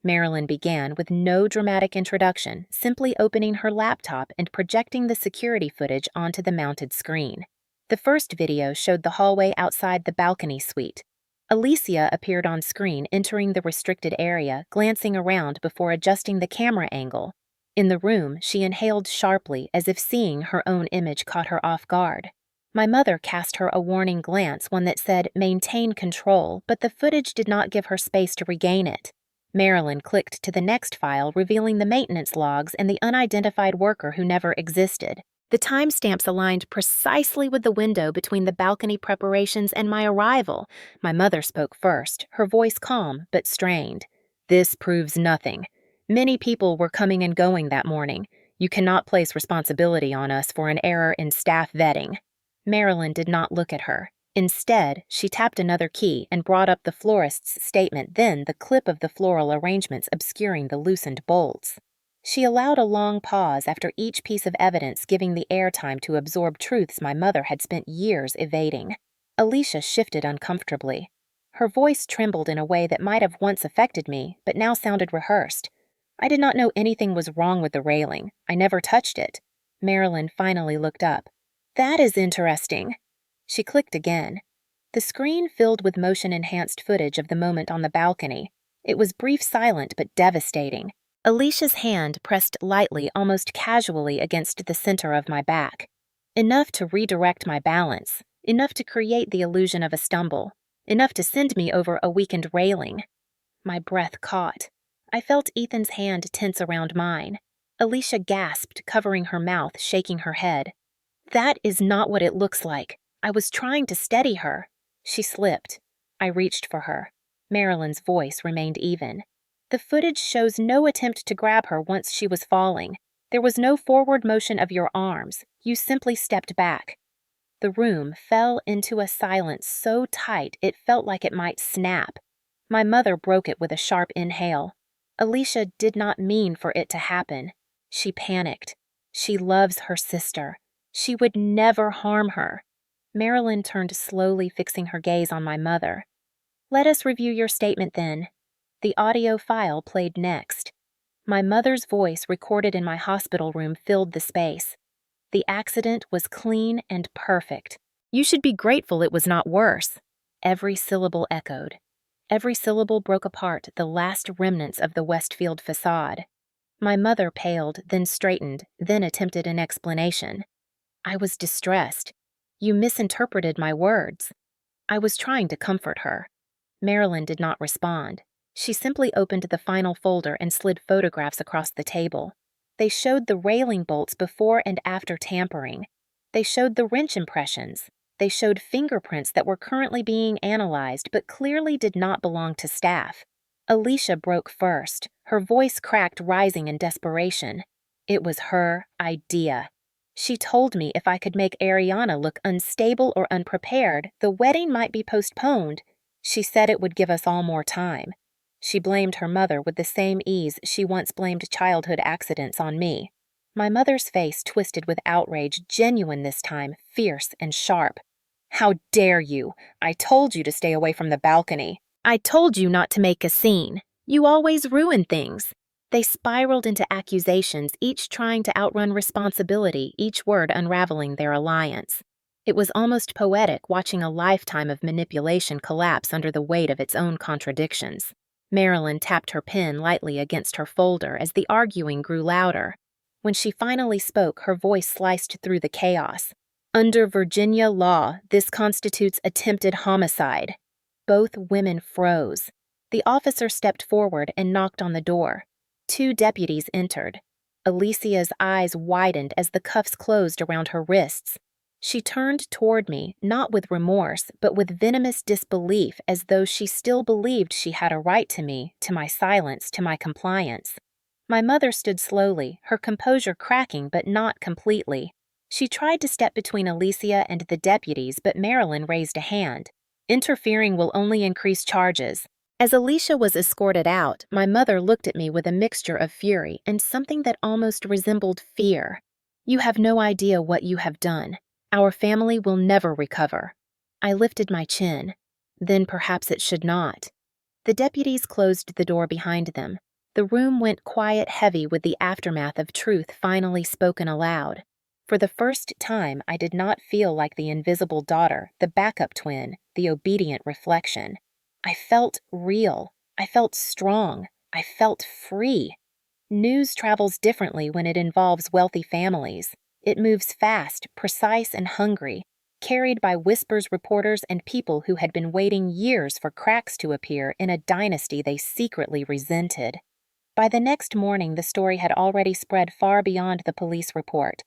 Marilyn began with no dramatic introduction, simply opening her laptop and projecting the security footage onto the mounted screen. The first video showed the hallway outside the balcony suite. Alicia appeared on screen, entering the restricted area, glancing around before adjusting the camera angle. In the room, she inhaled sharply, as if seeing her own image caught her off guard. My mother cast her a warning glance, one that said, "Maintain control," but the footage did not give her space to regain it. Marilyn clicked to the next file, revealing the maintenance logs and the unidentified worker who never existed. The timestamps aligned precisely with the window between the balcony preparations and my arrival. My mother spoke first, her voice calm but strained. "This proves nothing. Many people were coming and going that morning. You cannot place responsibility on us for an error in staff vetting." Marilyn did not look at her. Instead, she tapped another key and brought up the florist's statement, then the clip of the floral arrangements obscuring the loosened bolts. She allowed a long pause after each piece of evidence, giving the airtime to absorb truths my mother had spent years evading. Alicia shifted uncomfortably. Her voice trembled in a way that might have once affected me, but now sounded rehearsed. "I did not know anything was wrong with the railing. I never touched it." Marilyn finally looked up. "That is interesting." She clicked again. The screen filled with motion-enhanced footage of the moment on the balcony. It was brief, silent, but devastating. Alicia's hand pressed lightly, almost casually, against the center of my back. Enough to redirect my balance, enough to create the illusion of a stumble, enough to send me over a weakened railing. My breath caught. I felt Ethan's hand tense around mine. Alicia gasped, covering her mouth, shaking her head. "That is not what it looks like. I was trying to steady her." She slipped. I reached for her. Marilyn's voice remained even. "The footage shows no attempt to grab her once she was falling. There was no forward motion of your arms. You simply stepped back." The room fell into a silence so tight it felt like it might snap. My mother broke it with a sharp inhale. Alicia did not mean for it to happen. She panicked. She loves her sister. She would never harm her. Marilyn turned slowly, fixing her gaze on my mother. "Let us review your statement then." The audio file played next. My mother's voice, recorded in my hospital room, filled the space. The accident was clean and perfect. "You should be grateful it was not worse." Every syllable echoed. Every syllable broke apart the last remnants of the Westfield facade. My mother paled, then straightened, then attempted an explanation. I was distressed. "You misinterpreted my words." I was trying to comfort her. Marilyn did not respond. She simply opened the final folder and slid photographs across the table. They showed the railing bolts before and after tampering. They showed the wrench impressions. They showed fingerprints that were currently being analyzed but clearly did not belong to staff. Alicia broke first, her voice cracked, rising in desperation. It was her idea. She told me if I could make Ariana look unstable or unprepared, the wedding might be postponed. She said it would give us all more time. She blamed her mother with the same ease she once blamed childhood accidents on me. My mother's face twisted with outrage, genuine this time, fierce and sharp. "How dare you? I told you to stay away from the balcony. I told you not to make a scene. You always ruin things." They spiraled into accusations, each trying to outrun responsibility, each word unraveling their alliance. It was almost poetic watching a lifetime of manipulation collapse under the weight of its own contradictions. Marilyn tapped her pen lightly against her folder as the arguing grew louder. When she finally spoke, her voice sliced through the chaos. "Under Virginia law, this constitutes attempted homicide." Both women froze. The officer stepped forward and knocked on the door. Two deputies entered. Alicia's eyes widened as the cuffs closed around her wrists. She turned toward me, not with remorse, but with venomous disbelief, as though she still believed she had a right to me, to my silence, to my compliance. My mother stood slowly, her composure cracking but not completely. She tried to step between Alicia and the deputies, but Marilyn raised a hand. "Interfering will only increase charges." As Alicia was escorted out, my mother looked at me with a mixture of fury and something that almost resembled fear. "You have no idea what you have done. Our family will never recover." I lifted my chin. Then perhaps it should not. The deputies closed the door behind them. The room went quiet, heavy with the aftermath of truth finally spoken aloud. For the first time, I did not feel like the invisible daughter, the backup twin, the obedient reflection. I felt real. I felt strong. I felt free. News travels differently when it involves wealthy families. It moves fast, precise, and hungry, carried by whispers reporters and people who had been waiting years for cracks to appear in a dynasty they secretly resented. By the next morning, the story had already spread far beyond the police report.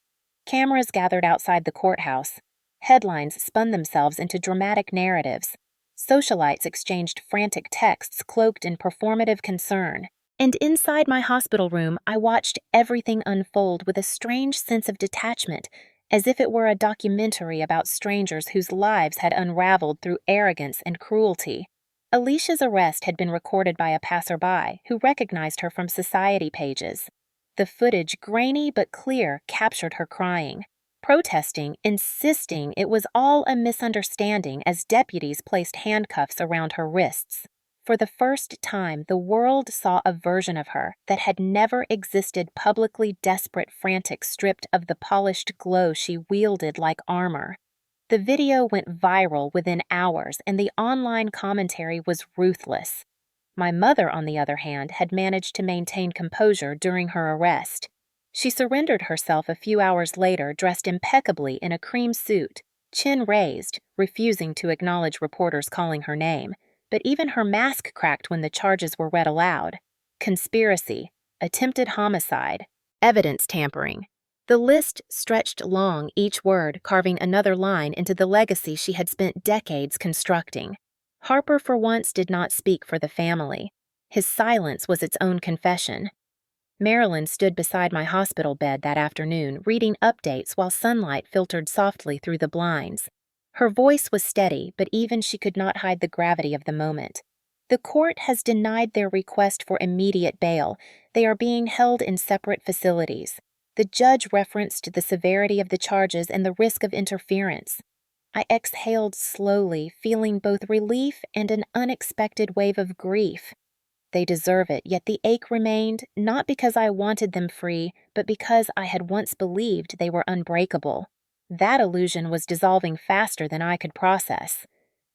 Cameras gathered outside the courthouse. Headlines spun themselves into dramatic narratives. Socialites exchanged frantic texts cloaked in performative concern. And inside my hospital room, I watched everything unfold with a strange sense of detachment, as if it were a documentary about strangers whose lives had unraveled through arrogance and cruelty. Alicia's arrest had been recorded by a passerby who recognized her from society pages. The footage, grainy but clear, captured her crying, protesting, insisting it was all a misunderstanding as deputies placed handcuffs around her wrists. For the first time, the world saw a version of her that had never existed, publicly desperate, frantic, stripped of the polished glow she wielded like armor. The video went viral within hours, and the online commentary was ruthless. My mother, on the other hand, had managed to maintain composure during her arrest. She surrendered herself a few hours later, dressed impeccably in a cream suit, chin raised, refusing to acknowledge reporters calling her name. But even her mask cracked when the charges were read aloud. Conspiracy, attempted homicide, evidence tampering. The list stretched long, each word carving another line into the legacy she had spent decades constructing. Harper for once did not speak for the family. His silence was its own confession. Marilyn stood beside my hospital bed that afternoon, reading updates while sunlight filtered softly through the blinds. Her voice was steady, but even she could not hide the gravity of the moment. "The court has denied their request for immediate bail. They are being held in separate facilities." The judge referenced the severity of the charges and the risk of interference. I exhaled slowly, feeling both relief and an unexpected wave of grief. They deserve it, yet the ache remained, not because I wanted them free, but because I had once believed they were unbreakable. That illusion was dissolving faster than I could process.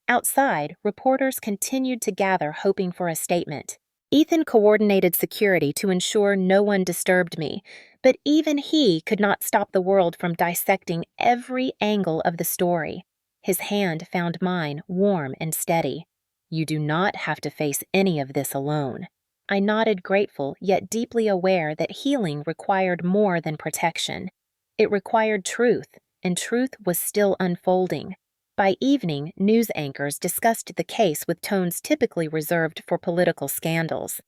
Outside, reporters continued to gather, hoping for a statement. Ethan coordinated security to ensure no one disturbed me, but even he could not stop the world from dissecting every angle of the story. His hand found mine, warm and steady. "You do not have to face any of this alone." I nodded, grateful, yet deeply aware that healing required more than protection. It required truth, and truth was still unfolding. By evening, news anchors discussed the case with tones typically reserved for political scandals.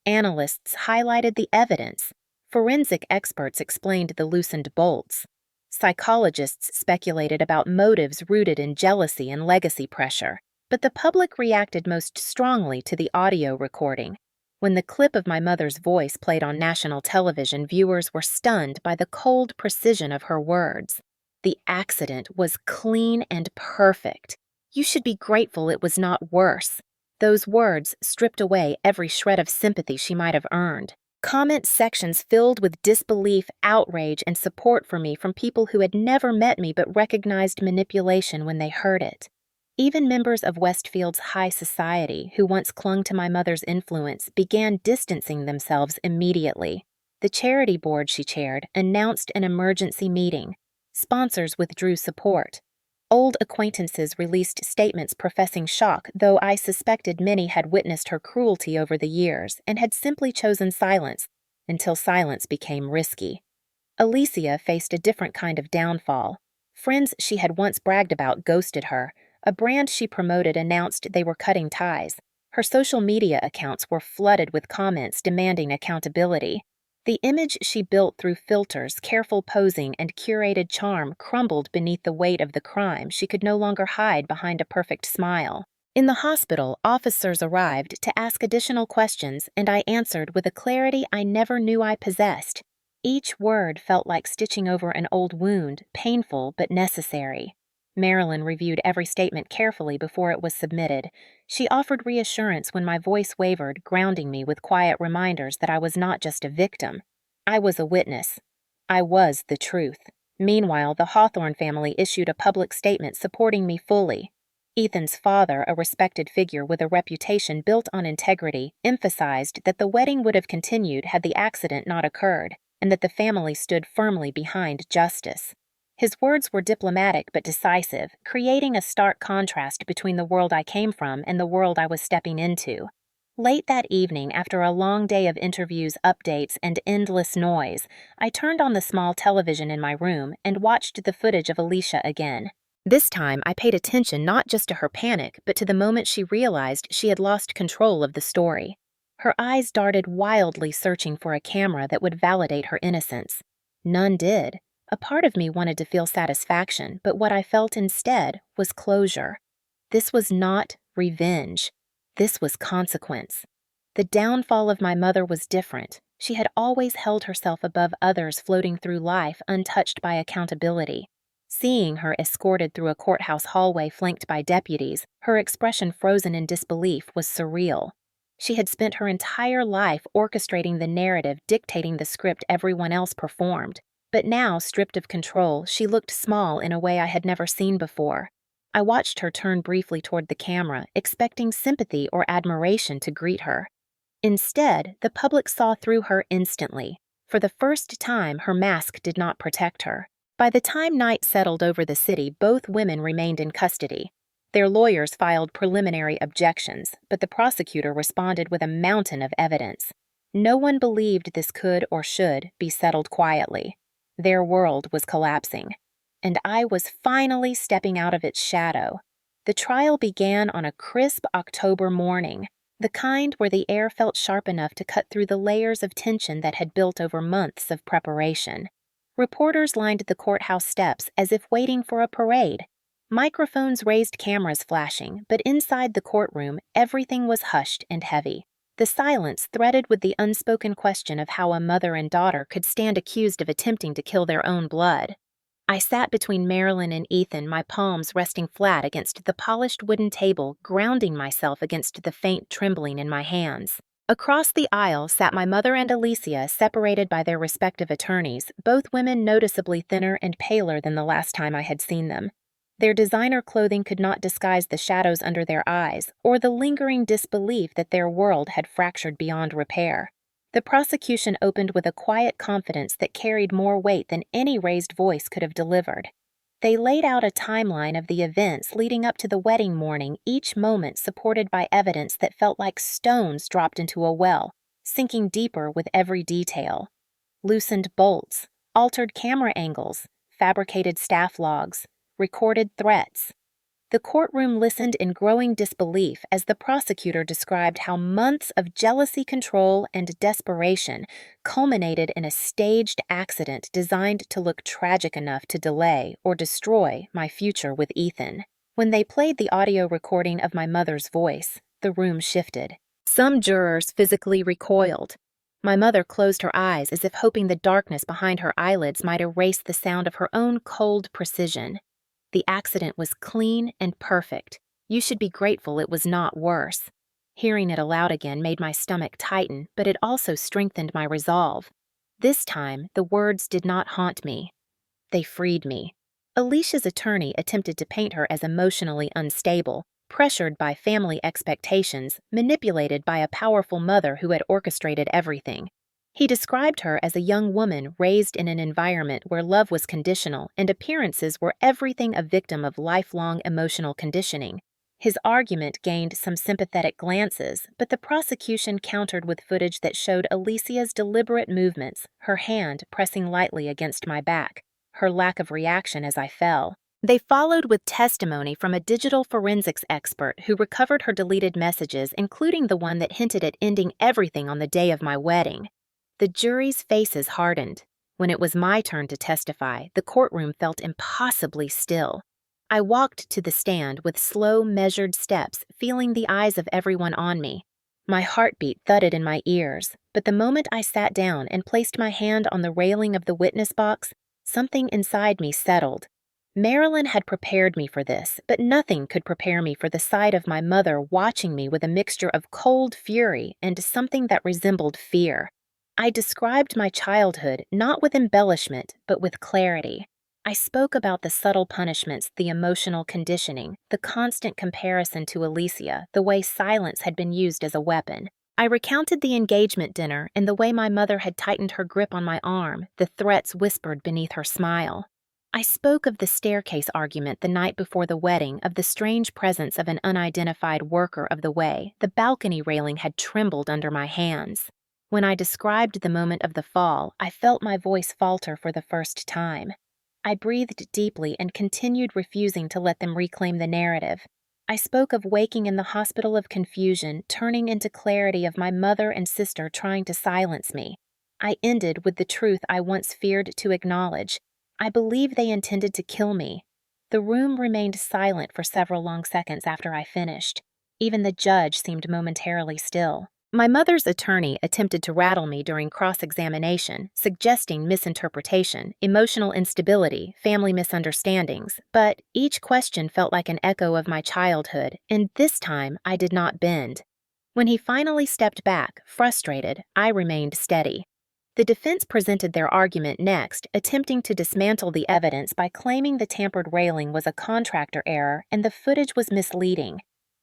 Analysts highlighted the evidence. Forensic experts explained the loosened bolts. Psychologists speculated about motives rooted in jealousy and legacy pressure. But the public reacted most strongly to the audio recording. When the clip of my mother's voice played on national television, viewers were stunned by the cold precision of her words. The accident was clean and perfect. You should be grateful it was not worse. Those words stripped away every shred of sympathy she might have earned. Comment sections filled with disbelief, outrage, and support for me from people who had never met me but recognized manipulation when they heard it. Even members of Westfield's high society, who once clung to my mother's influence, began distancing themselves immediately. The charity board she chaired announced an emergency meeting. Sponsors withdrew support. Old acquaintances released statements professing shock, though I suspected many had witnessed her cruelty over the years and had simply chosen silence until silence became risky. Alicia faced a different kind of downfall. Friends she had once bragged about ghosted her. A brand she promoted announced they were cutting ties. Her social media accounts were flooded with comments demanding accountability. The image she built through filters, careful posing, and curated charm crumbled beneath the weight of the crime she could no longer hide behind a perfect smile. In the hospital, officers arrived to ask additional questions, and I answered with a clarity I never knew I possessed. Each word felt like stitching over an old wound, painful but necessary. Marilyn reviewed every statement carefully before it was submitted. She offered reassurance when my voice wavered, grounding me with quiet reminders that I was not just a victim. I was a witness. I was the truth. Meanwhile, the Hawthorne family issued a public statement supporting me fully. Ethan's father, a respected figure with a reputation built on integrity, emphasized that the wedding would have continued had the accident not occurred, and that the family stood firmly behind justice. His words were diplomatic but decisive, creating a stark contrast between the world I came from and the world I was stepping into. Late that evening, after a long day of interviews, updates, and endless noise, I turned on the small television in my room and watched the footage of Alicia again. This time, I paid attention not just to her panic, but to the moment she realized she had lost control of the story. Her eyes darted wildly, searching for a camera that would validate her innocence. None did. A part of me wanted to feel satisfaction, but what I felt instead was closure. This was not revenge. This was consequence. The downfall of my mother was different. She had always held herself above others, floating through life untouched by accountability. Seeing her escorted through a courthouse hallway flanked by deputies, her expression frozen in disbelief, was surreal. She had spent her entire life orchestrating the narrative, dictating the script everyone else performed. But now, stripped of control, she looked small in a way I had never seen before. I watched her turn briefly toward the camera, expecting sympathy or admiration to greet her. Instead, the public saw through her instantly. For the first time, her mask did not protect her. By the time night settled over the city, both women remained in custody. Their lawyers filed preliminary objections, but the prosecutor responded with a mountain of evidence. No one believed this could or should be settled quietly. Their world was collapsing, and I was finally stepping out of its shadow. The trial began on a crisp October morning, the kind where the air felt sharp enough to cut through the layers of tension that had built over months of preparation. Reporters lined the courthouse steps as if waiting for a parade. Microphones raised, cameras flashing, but inside the courtroom, everything was hushed and heavy. The silence threaded with the unspoken question of how a mother and daughter could stand accused of attempting to kill their own blood. I sat between Marilyn and Ethan, my palms resting flat against the polished wooden table, grounding myself against the faint trembling in my hands. Across the aisle sat my mother and Alicia, separated by their respective attorneys, both women noticeably thinner and paler than the last time I had seen them. Their designer clothing could not disguise the shadows under their eyes or the lingering disbelief that their world had fractured beyond repair. The prosecution opened with a quiet confidence that carried more weight than any raised voice could have delivered. They laid out a timeline of the events leading up to the wedding morning, each moment supported by evidence that felt like stones dropped into a well, sinking deeper with every detail. Loosened bolts, altered camera angles, fabricated staff logs, recorded threats. The courtroom listened in growing disbelief as the prosecutor described how months of jealousy, control, and desperation culminated in a staged accident designed to look tragic enough to delay or destroy my future with Ethan. When they played the audio recording of my mother's voice, the room shifted. Some jurors physically recoiled. My mother closed her eyes as if hoping the darkness behind her eyelids might erase the sound of her own cold precision. The accident was clean and perfect. You should be grateful it was not worse. Hearing it aloud again made my stomach tighten, but it also strengthened my resolve. This time, the words did not haunt me. They freed me. Alicia's attorney attempted to paint her as emotionally unstable, pressured by family expectations, manipulated by a powerful mother who had orchestrated everything. He described her as a young woman raised in an environment where love was conditional and appearances were everything a victim of lifelong emotional conditioning. His argument gained some sympathetic glances, but the prosecution countered with footage that showed Alicia's deliberate movements, her hand pressing lightly against my back, her lack of reaction as I fell. They followed with testimony from a digital forensics expert who recovered her deleted messages, including the one that hinted at ending everything on the day of my wedding. The jury's faces hardened. When it was my turn to testify, the courtroom felt impossibly still. I walked to the stand with slow, measured steps, feeling the eyes of everyone on me. My heartbeat thudded in my ears, but the moment I sat down and placed my hand on the railing of the witness box, something inside me settled. Marilyn had prepared me for this, but nothing could prepare me for the sight of my mother watching me with a mixture of cold fury and something that resembled fear. I described my childhood not with embellishment, but with clarity. I spoke about the subtle punishments, the emotional conditioning, the constant comparison to Alicia, the way silence had been used as a weapon. I recounted the engagement dinner and the way my mother had tightened her grip on my arm, the threats whispered beneath her smile. I spoke of the staircase argument the night before the wedding, of the strange presence of an unidentified worker of the way the balcony railing had trembled under my hands. When I described the moment of the fall, I felt my voice falter for the first time. I breathed deeply and continued refusing to let them reclaim the narrative. I spoke of waking in the hospital of confusion, turning into clarity of my mother and sister trying to silence me. I ended with the truth I once feared to acknowledge. I believe they intended to kill me. The room remained silent for several long seconds after I finished. Even the judge seemed momentarily still. My mother's attorney attempted to rattle me during cross-examination, suggesting misinterpretation, emotional instability, family misunderstandings, but each question felt like an echo of my childhood, and this time I did not bend. When he finally stepped back, frustrated, I remained steady. The defense presented their argument next, attempting to dismantle the evidence by claiming the tampered railing was a contractor error and the footage was misleading.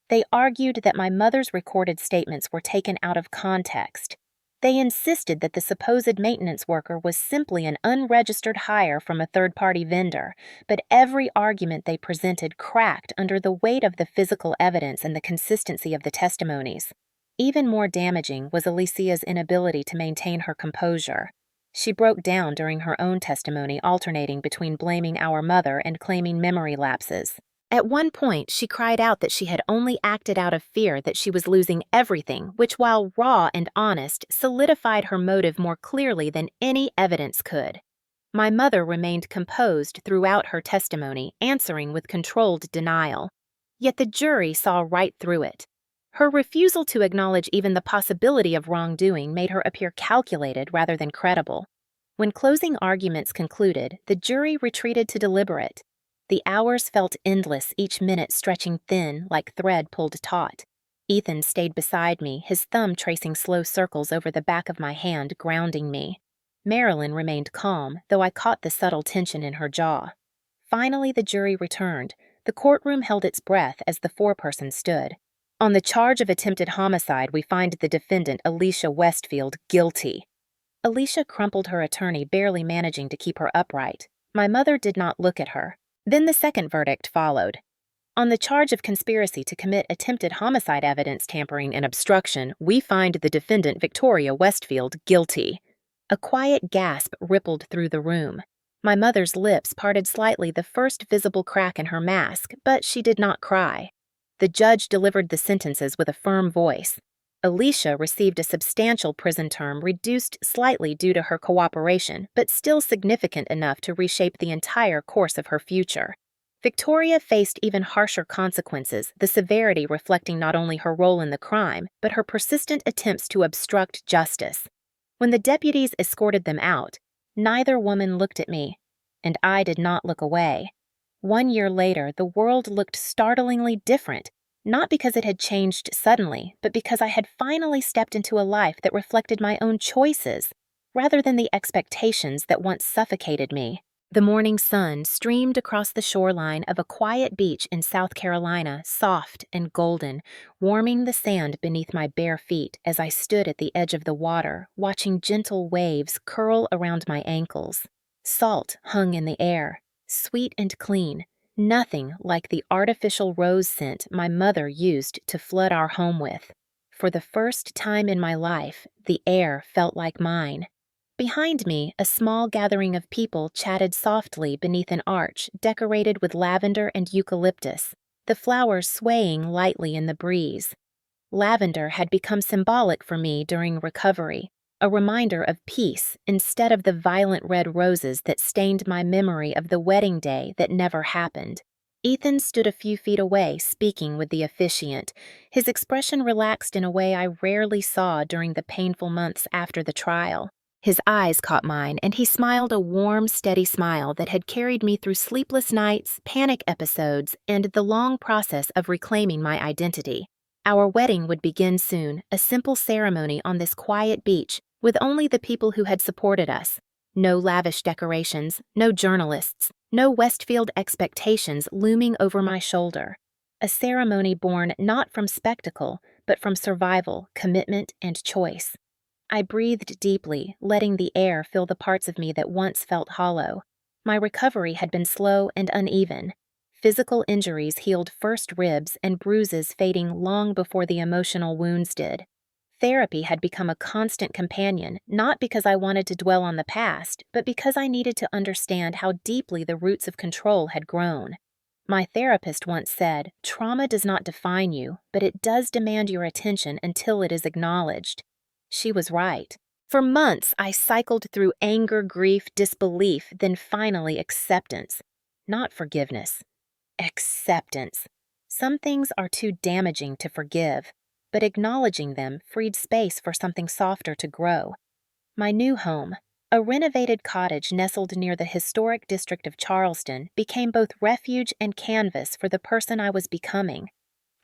They argued that my mother's recorded statements were taken out of context. They insisted that the supposed maintenance worker was simply an unregistered hire from a third-party vendor, but every argument they presented cracked under the weight of the physical evidence and the consistency of the testimonies. Even more damaging was Alicia's inability to maintain her composure. She broke down during her own testimony, alternating between blaming our mother and claiming memory lapses. At one point, she cried out that she had only acted out of fear that she was losing everything, which, while raw and honest, solidified her motive more clearly than any evidence could. My mother remained composed throughout her testimony, answering with controlled denial. Yet the jury saw right through it. Her refusal to acknowledge even the possibility of wrongdoing made her appear calculated rather than credible. When closing arguments concluded, the jury retreated to deliberate. The hours felt endless, each minute stretching thin like thread pulled taut. Ethan stayed beside me, his thumb tracing slow circles over the back of my hand, grounding me. Marilyn remained calm, though I caught the subtle tension in her jaw. Finally, the jury returned. The courtroom held its breath as the foreperson stood. On the charge of attempted homicide, we find the defendant, Alicia Westfield, guilty. Alicia crumpled her attorney, barely managing to keep her upright. My mother did not look at her. Then the second verdict followed. On the charge of conspiracy to commit attempted homicide evidence tampering and obstruction, we find the defendant, Victoria Westfield, guilty. A quiet gasp rippled through the room. My mother's lips parted slightly, the first visible crack in her mask, but she did not cry. The judge delivered the sentences with a firm voice. Alicia received a substantial prison term, reduced slightly due to her cooperation, but still significant enough to reshape the entire course of her future. Victoria faced even harsher consequences, the severity reflecting not only her role in the crime, but her persistent attempts to obstruct justice. When the deputies escorted them out, neither woman looked at me, and I did not look away. 1 year later, the world looked startlingly different, not because it had changed suddenly, but because I had finally stepped into a life that reflected my own choices, rather than the expectations that once suffocated me. The morning sun streamed across the shoreline of a quiet beach in South Carolina, soft and golden, warming the sand beneath my bare feet as I stood at the edge of the water, watching gentle waves curl around my ankles. Salt hung in the air, sweet and clean, nothing like the artificial rose scent my mother used to flood our home with. For the first time in my life, the air felt like mine. Behind me, a small gathering of people chatted softly beneath an arch decorated with lavender and eucalyptus, the flowers swaying lightly in the breeze. Lavender had become symbolic for me during recovery, a reminder of peace instead of the violent red roses that stained my memory of the wedding day that never happened. Ethan stood a few feet away, speaking with the officiant, his expression relaxed in a way I rarely saw during the painful months after the trial. His eyes caught mine, and he smiled a warm, steady smile that had carried me through sleepless nights, panic episodes, and the long process of reclaiming my identity. Our wedding would begin soon, a simple ceremony on this quiet beach, with only the people who had supported us. No lavish decorations, no journalists, no Westfield expectations looming over my shoulder. A ceremony born not from spectacle, but from survival, commitment, and choice. I breathed deeply, letting the air fill the parts of me that once felt hollow. My recovery had been slow and uneven. Physical injuries healed first ribs and bruises fading long before the emotional wounds did. Therapy had become a constant companion, not because I wanted to dwell on the past, but because I needed to understand how deeply the roots of control had grown. My therapist once said, "Trauma does not define you, but it does demand your attention until it is acknowledged." She was right. For months, I cycled through anger, grief, disbelief, then finally acceptance. Not forgiveness. Acceptance. Some things are too damaging to forgive, but acknowledging them freed space for something softer to grow. My new home, a renovated cottage nestled near the historic district of Charleston, became both refuge and canvas for the person I was becoming.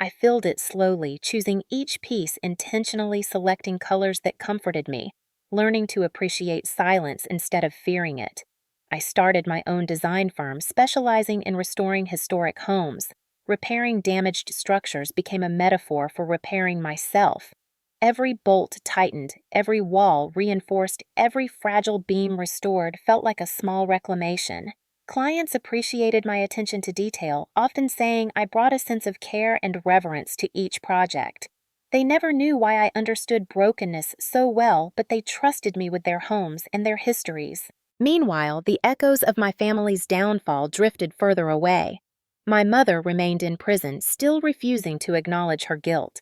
I filled it slowly, choosing each piece intentionally, selecting colors that comforted me, learning to appreciate silence instead of fearing it. I started my own design firm specializing in restoring historic homes. Repairing damaged structures became a metaphor for repairing myself. Every bolt tightened, every wall reinforced, every fragile beam restored felt like a small reclamation. Clients appreciated my attention to detail, often saying I brought a sense of care and reverence to each project. They never knew why I understood brokenness so well, but they trusted me with their homes and their histories. Meanwhile, the echoes of my family's downfall drifted further away. My mother remained in prison, still refusing to acknowledge her guilt.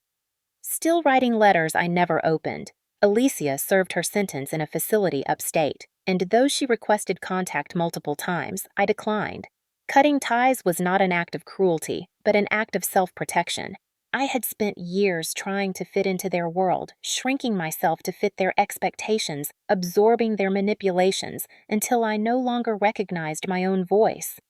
Still writing letters I never opened. Alicia served her sentence in a facility upstate, and though she requested contact multiple times, I declined. Cutting ties was not an act of cruelty, but an act of self-protection. I had spent years trying to fit into their world, shrinking myself to fit their expectations, absorbing their manipulations, until I no longer recognized my own voice.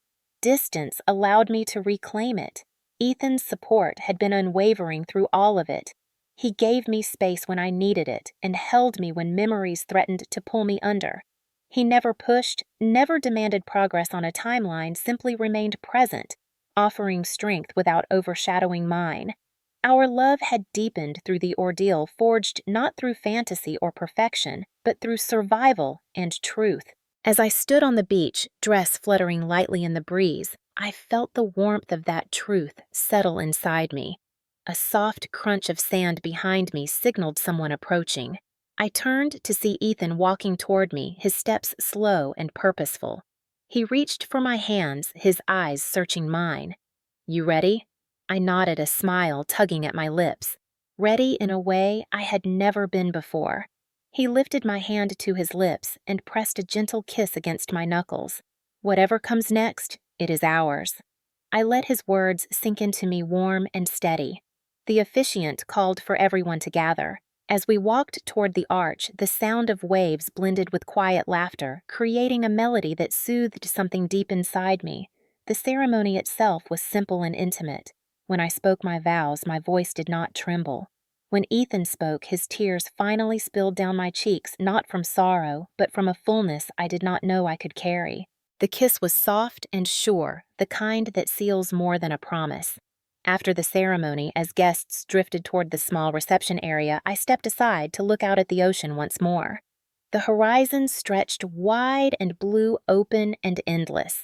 Distance allowed me to reclaim it. Ethan's support had been unwavering through all of it. He gave me space when I needed it and held me when memories threatened to pull me under. He never pushed, never demanded progress on a timeline, simply remained present, offering strength without overshadowing mine. Our love had deepened through the ordeal, forged not through fantasy or perfection, but through survival and truth. As I stood on the beach, dress fluttering lightly in the breeze, I felt the warmth of that truth settle inside me. A soft crunch of sand behind me signaled someone approaching. I turned to see Ethan walking toward me, his steps slow and purposeful. He reached for my hands, his eyes searching mine. "You ready?" I nodded, a smile tugging at my lips. Ready in a way I had never been before. He lifted my hand to his lips and pressed a gentle kiss against my knuckles. "Whatever comes next, it is ours." I let his words sink into me warm and steady. The officiant called for everyone to gather. As we walked toward the arch, the sound of waves blended with quiet laughter, creating a melody that soothed something deep inside me. The ceremony itself was simple and intimate. When I spoke my vows, my voice did not tremble. When Ethan spoke, his tears finally spilled down my cheeks, not from sorrow, but from a fullness I did not know I could carry. The kiss was soft and sure, the kind that seals more than a promise. After the ceremony, as guests drifted toward the small reception area, I stepped aside to look out at the ocean once more. The horizon stretched wide and blue, open and endless.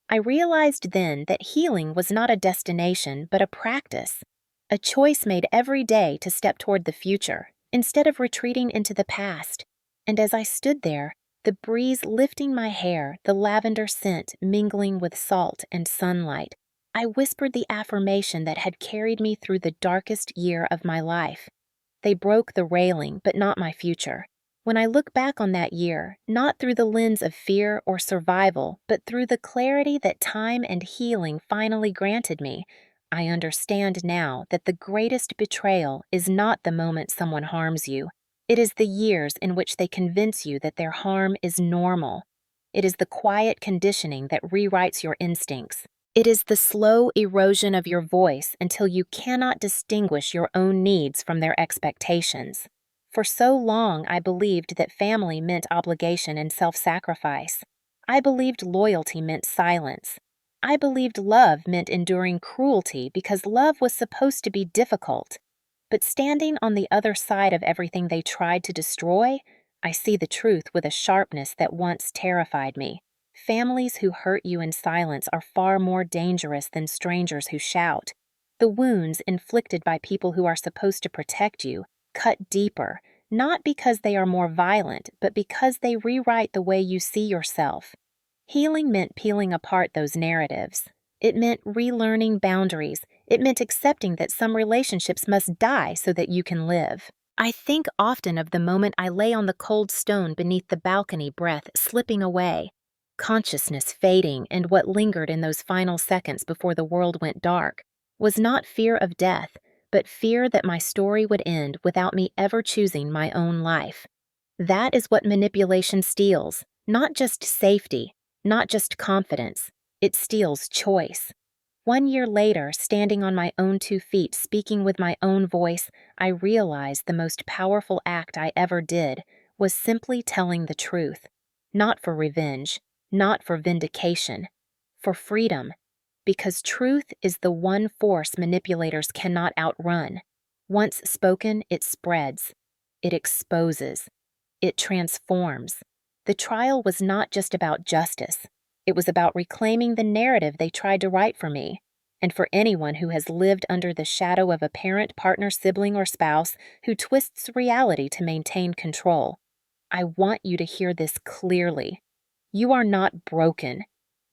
I realized then that healing was not a destination, but a practice, a choice made every day to step toward the future, instead of retreating into the past. And as I stood there, the breeze lifting my hair, the lavender scent mingling with salt and sunlight, I whispered the affirmation that had carried me through the darkest year of my life. They broke the railing, but not my future. When I look back on that year, not through the lens of fear or survival, but through the clarity that time and healing finally granted me, I understand now that the greatest betrayal is not the moment someone harms you. It is the years in which they convince you that their harm is normal. It is the quiet conditioning that rewrites your instincts. It is the slow erosion of your voice until you cannot distinguish your own needs from their expectations. For so long, I believed that family meant obligation and self-sacrifice. I believed loyalty meant silence. I believed love meant enduring cruelty because love was supposed to be difficult. But standing on the other side of everything they tried to destroy, I see the truth with a sharpness that once terrified me. Families who hurt you in silence are far more dangerous than strangers who shout. The wounds inflicted by people who are supposed to protect you cut deeper, not because they are more violent, but because they rewrite the way you see yourself. Healing meant peeling apart those narratives. It meant relearning boundaries. It meant accepting that some relationships must die so that you can live. I think often of the moment I lay on the cold stone beneath the balcony, breath slipping away, consciousness fading, and what lingered in those final seconds before the world went dark was not fear of death, but fear that my story would end without me ever choosing my own life. That is what manipulation steals, not just safety, not just confidence. It steals choice. 1 year later, standing on my own 2 feet, speaking with my own voice, I realized the most powerful act I ever did was simply telling the truth. Not for revenge, not for vindication, for freedom. Because truth is the one force manipulators cannot outrun. Once spoken, it spreads. It exposes. It transforms. The trial was not just about justice. It was about reclaiming the narrative they tried to write for me. And for anyone who has lived under the shadow of a parent, partner, sibling, or spouse who twists reality to maintain control, I want you to hear this clearly. You are not broken.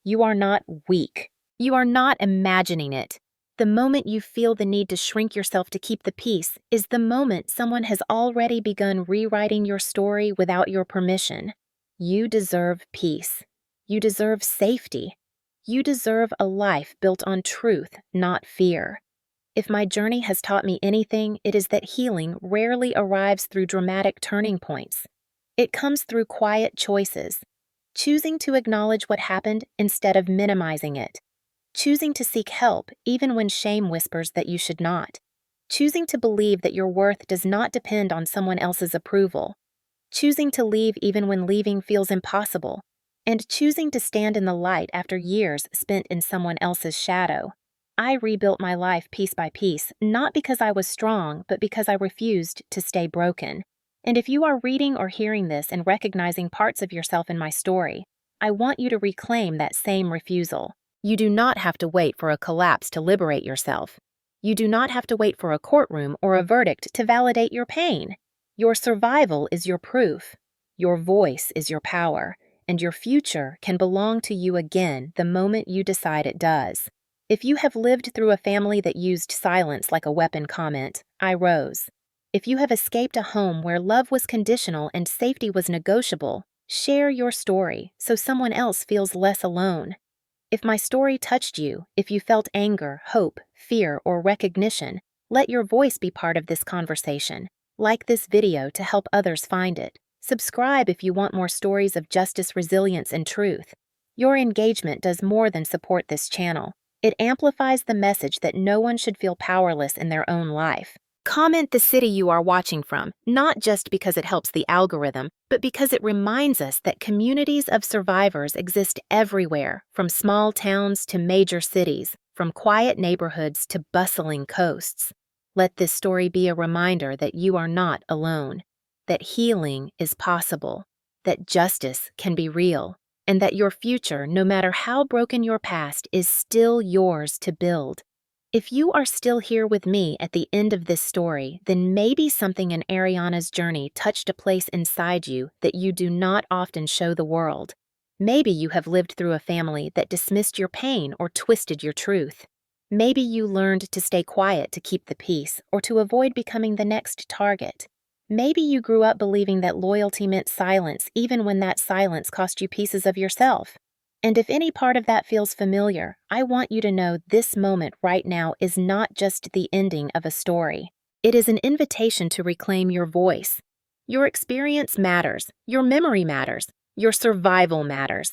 You are not weak. You are not imagining it. The moment you feel the need to shrink yourself to keep the peace is the moment someone has already begun rewriting your story without your permission. You deserve peace. You deserve safety. You deserve a life built on truth, not fear. If my journey has taught me anything, it is that healing rarely arrives through dramatic turning points. It comes through quiet choices. Choosing to acknowledge what happened instead of minimizing it. Choosing to seek help even when shame whispers that you should not. Choosing to believe that your worth does not depend on someone else's approval. Choosing to leave even when leaving feels impossible. And choosing to stand in the light after years spent in someone else's shadow. I rebuilt my life piece by piece, not because I was strong, but because I refused to stay broken. And if you are reading or hearing this and recognizing parts of yourself in my story, I want you to reclaim that same refusal. You do not have to wait for a collapse to liberate yourself. You do not have to wait for a courtroom or a verdict to validate your pain. Your survival is your proof. Your voice is your power. And your future can belong to you again the moment you decide it does. If you have lived through a family that used silence like a weapon, comment, I rose. If you have escaped a home where love was conditional and safety was negotiable, share your story so someone else feels less alone. If my story touched you, if you felt anger, hope, fear, or recognition, let your voice be part of this conversation. Like this video to help others find it. Subscribe if you want more stories of justice, resilience, and truth. Your engagement does more than support this channel. It amplifies the message that no one should feel powerless in their own life. Comment the city you are watching from, not just because it helps the algorithm, but because it reminds us that communities of survivors exist everywhere, from small towns to major cities, from quiet neighborhoods to bustling coasts. Let this story be a reminder that you are not alone, that healing is possible, that justice can be real, and that your future, no matter how broken your past, is still yours to build. If you are still here with me at the end of this story, then maybe something in Ariana's journey touched a place inside you that you do not often show the world. Maybe you have lived through a family that dismissed your pain or twisted your truth. Maybe you learned to stay quiet to keep the peace or to avoid becoming the next target. Maybe you grew up believing that loyalty meant silence even when that silence cost you pieces of yourself. And if any part of that feels familiar, I want you to know this moment right now is not just the ending of a story. It is an invitation to reclaim your voice. Your experience matters, your memory matters, your survival matters.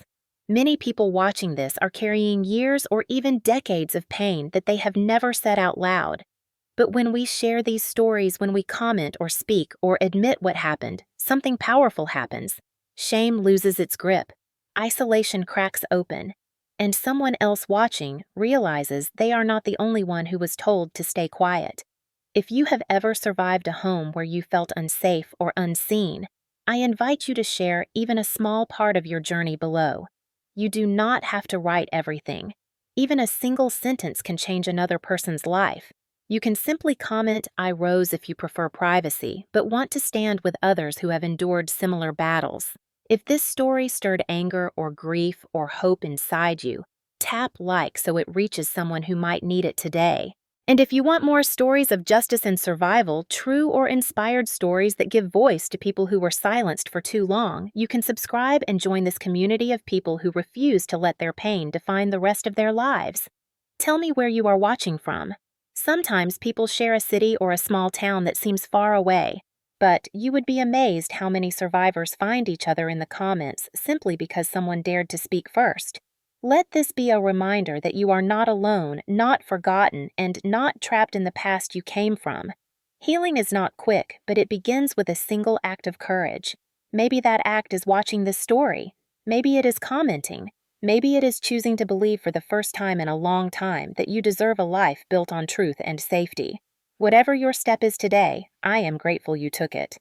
Many people watching this are carrying years or even decades of pain that they have never said out loud. But when we share these stories, when we comment or speak or admit what happened, something powerful happens. Shame loses its grip. Isolation cracks open, and someone else watching realizes they are not the only one who was told to stay quiet. If you have ever survived a home where you felt unsafe or unseen, I invite you to share even a small part of your journey below. You do not have to write everything. Even a single sentence can change another person's life. You can simply comment, "I rose," if you prefer privacy, but want to stand with others who have endured similar battles. If this story stirred anger or grief or hope inside you, tap like so it reaches someone who might need it today. And if you want more stories of justice and survival, true or inspired stories that give voice to people who were silenced for too long, you can subscribe and join this community of people who refuse to let their pain define the rest of their lives. Tell me where you are watching from. Sometimes people share a city or a small town that seems far away. But you would be amazed how many survivors find each other in the comments simply because someone dared to speak first. Let this be a reminder that you are not alone, not forgotten, and not trapped in the past you came from. Healing is not quick, but it begins with a single act of courage. Maybe that act is watching this story. Maybe it is commenting. Maybe it is choosing to believe for the first time in a long time that you deserve a life built on truth and safety. Whatever your step is today, I am grateful you took it.